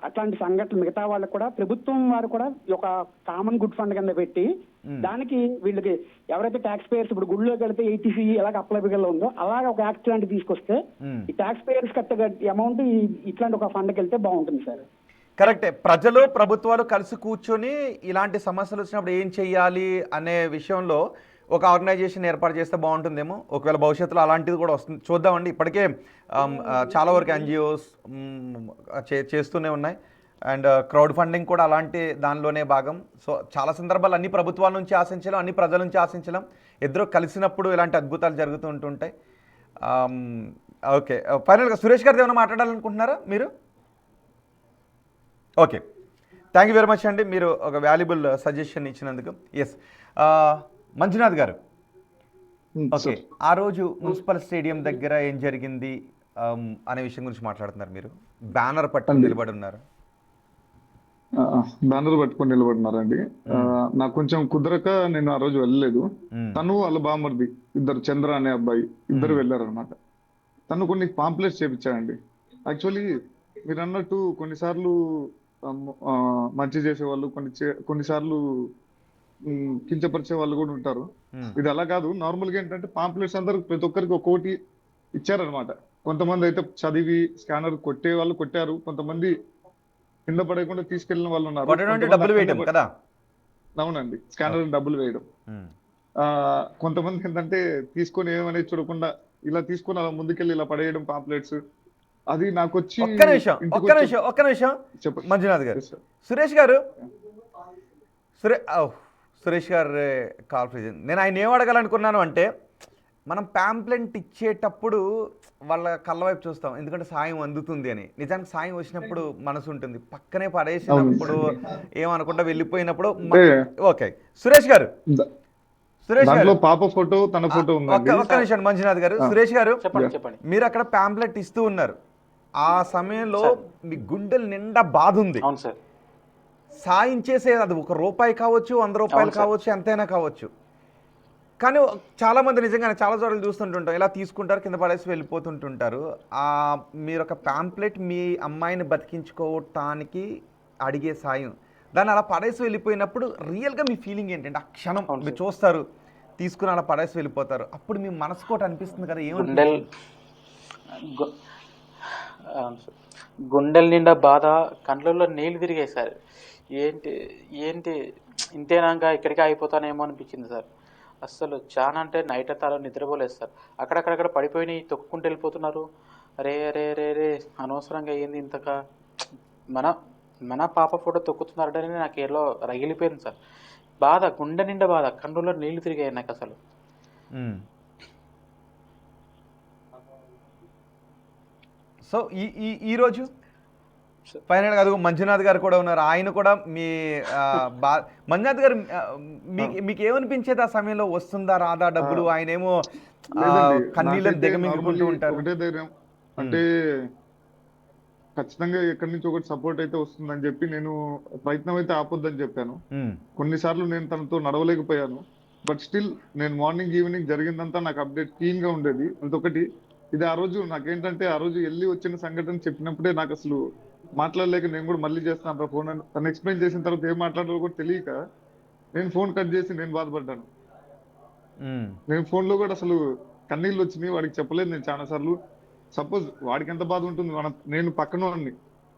Speaker 8: అట్లాంటి సంఘటనలు మిగతా వాళ్ళకు కూడా ప్రభుత్వం వారు కూడా ఒక కామన్ గుడ్ ఫండ్ కింద పెట్టి దానికి వీళ్ళకి ఎవరైతే ట్యాక్స్ పేయర్స్ ఇప్పుడు గుడిలోకి వెళ్తే ATC ఎలాగ అప్లైబుల్ ఉందో అలాగే ఒక యాక్ట్ లాంటి తీసుకొస్తే ఈ ట్యాక్స్ పేయర్స్ కట్టే అమౌంట్ ఇట్లాంటి ఒక ఫండ్కి వెళ్తే బాగుంటుంది సార్.
Speaker 1: కరెక్టే. ప్రజలు ప్రభుత్వాలు కలిసి కూర్చొని ఇలాంటి సమస్యలు వచ్చినప్పుడు ఏం చెయ్యాలి అనే విషయంలో ఒక ఆర్గనైజేషన్ ఏర్పాటు చేస్తే బాగుంటుందేమో. ఒకవేళ భవిష్యత్తులో అలాంటిది కూడా వస్తుంది, చూద్దామండి. ఇప్పటికే చాలా వరకు NGOs చేస్తూనే ఉన్నాయి, అండ్ క్రౌడ్ ఫండింగ్ కూడా అలాంటి దానిలోనే భాగం. సో చాలా సందర్భాలు అన్ని ప్రభుత్వాల నుంచి ఆశించలేం, అన్ని ప్రజల నుంచి ఆశించలేం. ఇద్దరు కలిసినప్పుడు ఇలాంటి అద్భుతాలు జరుగుతూ ఉంటుంటాయి. ఓకే, ఫైనల్గా సురేష్ గారిది ఏమైనా మాట్లాడాలనుకుంటున్నారా మీరు? Okay, thank you very much అండి, మీరు ఒక వాల్యుబుల్ సజెషన్ ఇచ్చినందుకు. ఎస్, మంజునాథ్ గారు, ఓకే, ఆ రోజు మున్సిపల్ స్టేడియం దగ్గర ఏం జరిగింది అనే విషయం గురించి మాట్లాడుతున్నారు. మీరు బ్యానర్ పట్టుకుని నిలబడి ఉన్నారు.
Speaker 7: బ్యానర్ పట్టుకొని నిలబడినారండి. నాకు కొంచెం కుదరక నేను ఆ రోజు వెళ్ళలేదు. తను వాళ్ళ బామర్ది ఇద్దరు, చంద్ర అనే అబ్బాయి, ఇద్దరు వెళ్ళారనమాట. తను కొన్ని పాంప్లెట్స్ చేపించాడండి. యాక్చువల్లీ మీరు అన్నట్టు కొన్నిసార్లు మంచి చేసేవాళ్ళు, కొన్నిసార్లు కించపరిచే వాళ్ళు కూడా ఉంటారు. ఇది అలా కాదు. నార్మల్ గా ఏంటంటే పాంప్లెట్స్ అందరూ ప్రతి ఒక్కరికి ఒక్కోటి ఇచ్చారనమాట. కొంతమంది అయితే చదివి స్కానర్ కొట్టే వాళ్ళు కొట్టారు, కొంతమంది కింద పడకుండా తీసుకెళ్లిన వాళ్ళు ఉన్నారు.
Speaker 1: కొట్టడం అంటే డబ్బులు వేయటం కదా.
Speaker 7: అవునండి, స్కానర్ డబ్బులు వేయడం. కొంతమంది ఏంటంటే తీసుకొని ఏమనేది చూడకుండా ఇలా తీసుకొని అలా ముందుకెళ్ళి ఇలా పడేయడం పాంప్లెట్స్. అది నాకు వచ్చి
Speaker 1: ఒక్క నిమిషం మంజునాథ్ గారు, సురేష్ గారు, సురేష్ గారు కాల్ ఫ్రీ. నేను ఆయన ఏం అడగాలనుకున్నాను అంటే, మనం ప్యాంప్లెంట్ ఇచ్చేటప్పుడు వాళ్ళ కళ్ళ వైపు చూస్తాం, ఎందుకంటే సాయం అందుతుంది అని. నిజానికి సాయం వచ్చినప్పుడు మనసు ఉంటుంది, పక్కనే పడేసినప్పుడు ఏమనుకుంటా వెళ్ళిపోయినప్పుడు. ఓకే సురేష్ గారు,
Speaker 7: పాప ఫోటో తన ఫోటో
Speaker 1: ఒక్క నిమిషం మంజునాథ్ గారు. సురేష్ గారు,
Speaker 2: చెప్పండి.
Speaker 1: మీరు అక్కడ ప్యాంప్లెట్ ఇస్తూ ఉన్నారు, ఆ సమయంలో మీ గుండెల నిండా బాధ ఉంది.
Speaker 2: అవును సార్.
Speaker 1: సాయం చేసే అది ₹1 కావచ్చు, ₹100 కావచ్చు, ఎంతైనా కావచ్చు. కానీ చాలా మంది నిజంగానే చాలా చోట్ల చూస్తుంటుంటాం, ఇలా తీసుకుంటారు, కింద పడేసి వెళ్ళిపోతుంటుంటారు. మీరు ఒక ప్యాంప్లెట్ మీ అమ్మాయిని బతికించుకోవటానికి అడిగే సాయం, దాన్ని అలా పడేసి వెళ్ళిపోయినప్పుడు రియల్గా మీ ఫీలింగ్ ఏంటంటే, ఆ క్షణం మీరు చూస్తారు, తీసుకుని అలా పడేసి వెళ్ళిపోతారు, అప్పుడు మీ మనసుకోటి అనిపిస్తుంది కదా, ఏమని?
Speaker 2: గుండెల నిండా బాధ, కళ్ళల్లో నీళ్ళు తిరిగాయి సార్. ఏంటి ఏంటి ఇంతేనాక ఇక్కడికే అయిపోతానేమో అనిపించింది సార్. అస్సలు చాలా అంటే నైట్ అంతా అలా నిద్రపోలేదు సార్. అక్కడక్కడక్కడ పడిపోయి తొక్కుకుంటూ వెళ్ళిపోతున్నారు. రే రే రే రే అనవసరంగా అయ్యింది ఇంతగా. మన పాప ఫోటో తొక్కుతున్నారంటే నాకు ఏలో రగిలిపోయింది సార్. బాధ, గుండె నిండా బాధ, కళ్ళల్లో నీళ్లు తిరిగాయి నాకు అసలు.
Speaker 1: సో ఈరోజు ఫైనల్గా అదిగో మంజునాథ్ గారు కూడా ఉన్నారు, ఆయన కూడా మీ మంజునాథ్ గారు మీకు ఏమనిపించేది ఆ సమయంలో, వస్తుందా రాదా డబ్బులు? ఆయన ఏమో కన్నీళ్ళని దిగమింగుకుంటూ ఉంటారు.
Speaker 7: ఒకటే ధైర్యం అంటే ఖచ్చితంగా ఎక్కడి నుంచి ఒకటి సపోర్ట్ అయితే వస్తుందని చెప్పి నేను ప్రయత్నం అయితే ఆపొద్దని చెప్పాను. కొన్నిసార్లు నేను తనతో నడవలేకపోయాను, బట్ స్టిల్ నేను మార్నింగ్ ఈవినింగ్ జరిగిందంతా నాకు అప్డేట్ క్లీన్ గా ఉండేది. అంతొకటి ఇది ఆ రోజు నాకేంటంటే, ఆ రోజు వెళ్ళి వచ్చిన సంఘటన చెప్పినప్పుడే నాకు అసలు మాట్లాడలేక నేను కూడా మళ్ళీ చేస్తాను ఫోన్ అని తను ఎక్స్ప్లెయిన్ చేసిన తర్వాత ఏం మాట్లాడాలో కూడా తెలియక నేను ఫోన్ కట్ చేసి నేను బాధపడ్డాను. నేను ఫోన్ లో కూడా అసలు కన్నీళ్ళు వచ్చినాయి, వాడికి చెప్పలేదు నేను చాలా సార్లు. సపోజ్ వాడికి ఎంత బాధ ఉంటుంది, నేను పక్కన వాడిని,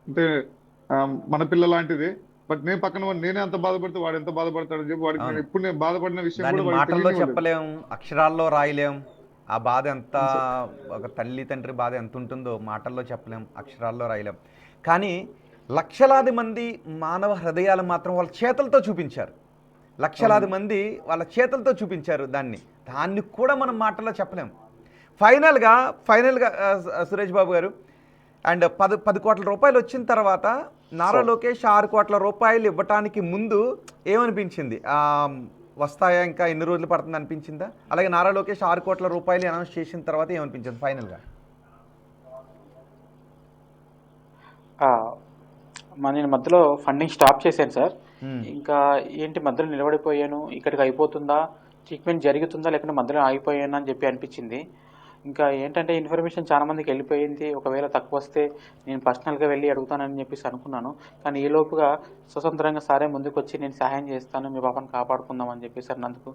Speaker 7: అంటే మన పిల్ల లాంటిదే, బట్ నేను పక్కన వాడిని, నేనే అంత బాధపడితే వాడు ఎంత బాధపడతాడని చెప్పి వాడికి నేను ఎప్పుడు నేను బాధపడిన విషయం కూడా
Speaker 1: మాటల్లో చెప్పలేం, అక్షరాల్లో రాయలేం. ఆ బాధ ఎంత, ఒక తల్లి తండ్రి బాధ ఎంత ఉంటుందో మాటల్లో చెప్పలేం, అక్షరాల్లో రాయలేం. కానీ లక్షలాది మంది మానవ హృదయాలు మాత్రం వాళ్ళ చేతులతో చూపించారు. లక్షలాది మంది వాళ్ళ చేతులతో చూపించారు దాన్ని కూడా మనం మాటల్లో చెప్పలేం. ఫైనల్గా సురేష్ బాబు గారు, అండ్ 10 కోట్ల రూపాయలు వచ్చిన తర్వాత నారా లోకేష్ 6 కోట్ల రూపాయలు ఇవ్వటానికి ముందు ఏమనిపించింది? వస్తాయా, ఇంకా ఎన్ని రోజులు పడుతుంది అనిపించిందా? అలాగే నారా లోకేష్ 6 కోట్ల రూపాయలు అనౌన్స్ చేసిన తర్వాత ఏమనిపించింది ఫైనల్గా?
Speaker 2: నేను మధ్యలో ఫండింగ్ స్టాప్ చేశాను సార్. ఇంకా ఏంటి మధ్యలో నిలబడిపోయాను, ఇక్కడికి అయిపోతుందా, ట్రీట్మెంట్ జరుగుతుందా, లేకుంటే మధ్యలో ఆగిపోయాను అని చెప్పి అనిపించింది. ఇంకా ఏంటంటే ఇన్ఫర్మేషన్ చాలా మందికి వెళ్ళిపోయింది, ఒకవేళ తక్కువ వస్తే నేను పర్సనల్గా వెళ్ళి అడుగుతానని చెప్పేసి అనుకున్నాను. కానీ ఈ లోపుగా స్వతంత్రంగా సారే ముందుకు వచ్చి నేను సహాయం చేస్తాను, మీ పాపను కాపాడుకుందాం అని చెప్పేసి అన్నందుకు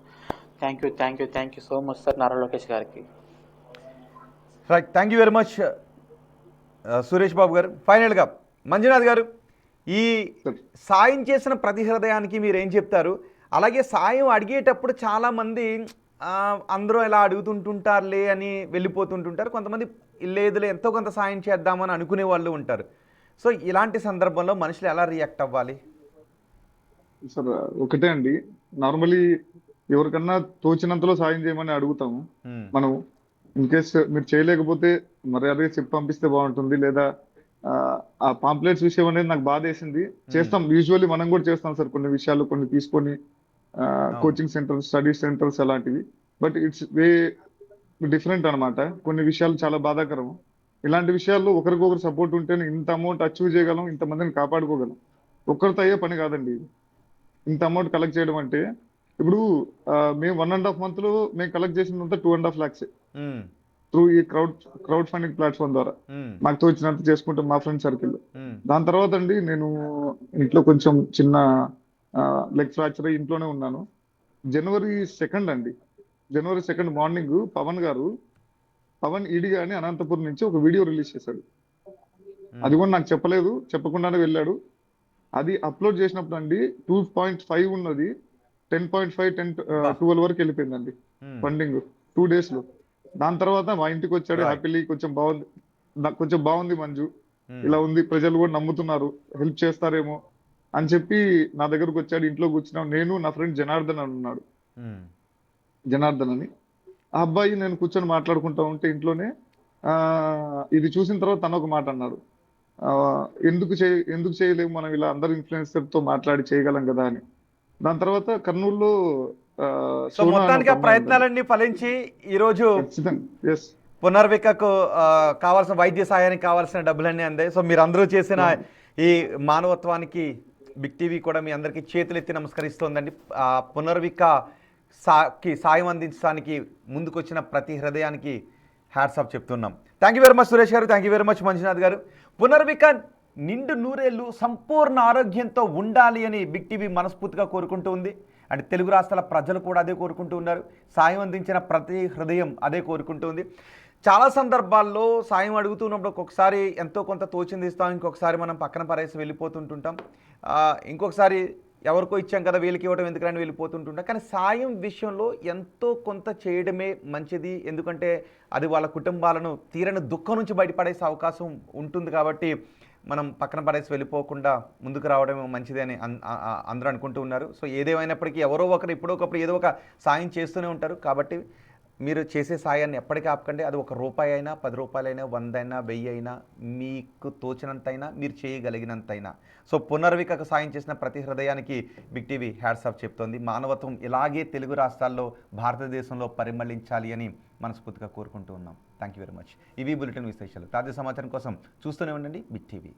Speaker 2: thank you so much sir Nara Lokesh గారికి.
Speaker 1: Right, thank you very much Suresh Babu garu. ఫైనల్గా మంజునాథ్ గారు, ఈ సాయం చేసిన ప్రతి హృదయానికి మీరు ఏం చెప్తారు? అలాగే సాయం అడిగేటప్పుడు చాలామంది అందరూ ఇలా అడుగుతుంటుంటారులే అని వెళ్ళిపోతుంటుంటారు, కొంతమంది లేదులే ఎంతో కొంత సాయం చేద్దామని అనుకునే వాళ్ళు ఉంటారు. సో ఇలాంటి సందర్భంలో మనుషులు ఎలా రియాక్ట్ అవ్వాలి?
Speaker 7: సార్ ఒకటే అండి, నార్మలీ ఎవరికన్నా తోచినంతలో సాయం చేయమని అడుగుతాము మనం. ఇన్ కేస్ మీరు చేయలేకపోతే మరి అదే చెప్పి పంపిస్తే బాగుంటుంది, లేదా ఆ పాంప్లెట్స్ విషయం అనేది నాకు బాధ వేసింది. చేస్తాం, యూజువల్లీ మనం కూడా చేస్తాం సార్ కొన్ని విషయాలు, కొన్ని తీసుకొని కోచింగ్ సెంటర్స్, స్టడీ సెంటర్స్ అలాంటివి. బట్ ఇట్స్ వే డిఫరెంట్ అనమాట. కొన్ని విషయాలు చాలా బాధాకరం. ఇలాంటి విషయాల్లో ఒకరికొకరు సపోర్ట్ ఉంటేనే ఇంత అమౌంట్ అచీవ్ చేయగలం, ఇంతమందిని కాపాడుకోగలం. ఒక్కరితో అయ్యే పని కాదండి ఇంత అమౌంట్ కలెక్ట్ చేయడం అంటే. ఇప్పుడు మేము 1.5 months లో మేము కలెక్ట్ చేసినంత 2.5 lakhs. త్రూ ఈ క్రౌడ్ ఫండింగ్ ప్లాట్ఫామ్ ద్వారా నాకు తోచినంత చేసుకుంటాం మా ఫ్రెండ్ సర్కిల్. దాని తర్వాత అండి నేను ఇంట్లో కొంచెం చిన్న లెగ్ ఫ్రాక్చర్ ఇంట్లోనే ఉన్నాను. జనవరి 2 అండి, జనవరి 2 మార్నింగ్ పవన్ ఈడి అని అనంతపురం నుంచి ఒక వీడియో రిలీజ్ చేశాడు. అది కూడా నాకు చెప్పలేదు, చెప్పకుండానే వెళ్ళాడు. అది అప్లోడ్ చేసినప్పుడు అండి 2.5 ఉన్నది 10.5 12 వరకు వెళ్ళిపోయిందండి ఫండింగ్ 2 days లో. దాని తర్వాత మా ఇంటికి వచ్చాడు హ్యాపీలీ, కొంచెం బాగుంది మంజు, ఇలా ఉంది, ప్రజలు కూడా నమ్ముతున్నారు, హెల్ప్ చేస్తారేమో అని చెప్పి నా దగ్గరకు వచ్చాడు. ఇంట్లో కూర్చున్నాం, నేను నా ఫ్రెండ్ జనార్దన్ అని ఉన్నాడు, జనార్దన్ అని. ఆ అబ్బాయి నేను కూర్చొని మాట్లాడుకుంటా ఉంటే ఇంట్లోనే ఇది చూసిన తర్వాత తను ఒక మాట అన్నాడు, ఎందుకు చేయలేము మనం, ఇలా అందరు ఇన్ఫ్లుయెన్సర్ తో మాట్లాడి చేయగలం కదా అని. దాని తర్వాత కర్నూలులో
Speaker 1: సో మొత్తానికి ఆ ప్రయత్నాలన్నీ ఫలించి ఈరోజు పునర్వికకు కావాల్సిన వైద్య సాయానికి కావాల్సిన డబ్బులన్నీ అందాయి. సో మీరు అందరూ చేసిన ఈ మానవత్వానికి బిగ్ టీవీ కూడా మీ అందరికీ చేతులెత్తి నమస్కరిస్తోందండి. పునర్విక సాయం అందించడానికి ముందుకొచ్చిన ప్రతి హృదయానికి హ్యాట్స్ ఆఫ్ చెప్తున్నాం. Thank you very much Suresh garu, thank you very much Manjunath garu. పునర్విక నిండు నూరేళ్లు సంపూర్ణ ఆరోగ్యంతో ఉండాలి అని బిగ్ టీవీ మనస్ఫూర్తిగా కోరుకుంటూ ఉంది. అంటే తెలుగు రాష్ట్రాల ప్రజలు కూడా అదే కోరుకుంటూ ఉన్నారు. సాయం అందించిన ప్రతి హృదయం అదే కోరుకుంటుంది. చాలా సందర్భాల్లో సాయం అడుగుతున్నప్పుడు ఒక్కొక్కసారి ఎంతో కొంత తోచింది ఇస్తాం, ఇంకొకసారి మనం పక్కన పరేసి వెళ్ళిపోతుంటుంటాం, ఇంకొకసారి ఎవరికో ఇచ్చాం కదా వీళ్ళకి ఇవ్వడం ఎందుకని వెళ్ళిపోతుంటుంటాం. కానీ సాయం విషయంలో ఎంతో కొంత చేయడమే మంచిది. ఎందుకంటే అది వాళ్ళ కుటుంబాలను తీరని దుఃఖం నుంచి బయటపడేసే అవకాశం ఉంటుంది. కాబట్టి మనం పక్కన పడేసి వెళ్ళిపోకుండా ముందుకు రావడం మంచిది అని అందరూ అనుకుంటూ ఉన్నారు. సో ఏదేమైనప్పటికీ ఎవరో ఒకరు ఎప్పుడో ఒకప్పుడు ఏదో ఒక సాయం చేస్తూనే ఉంటారు. కాబట్టి మీరు చేసే సాయాన్ని ఎప్పటికీ ఆపకండి. అది ₹1 అయినా, ₹10 అయినా, 100 అయినా, 1000 అయినా, మీకు తోచినంతైనా, మీరు చేయగలిగినంతైనా. సో పునర్వికకు సాయం చేసిన ప్రతి హృదయానికి బిగ్ టీవీ హ్యాట్స్ ఆఫ్ చెప్తోంది. మానవత్వం ఇలాగే తెలుగు రాష్ట్రాల్లో, భారతదేశంలో పరిమళించాలి అని మనస్ఫూర్తిగా కోరుకుంటూ ఉన్నాం. Thank you very much. ఇవి బులెటిన్ విశేషాలు. తాజా సమాచారం కోసం చూస్తూనే ఉండండి బిగ్ టీవీ.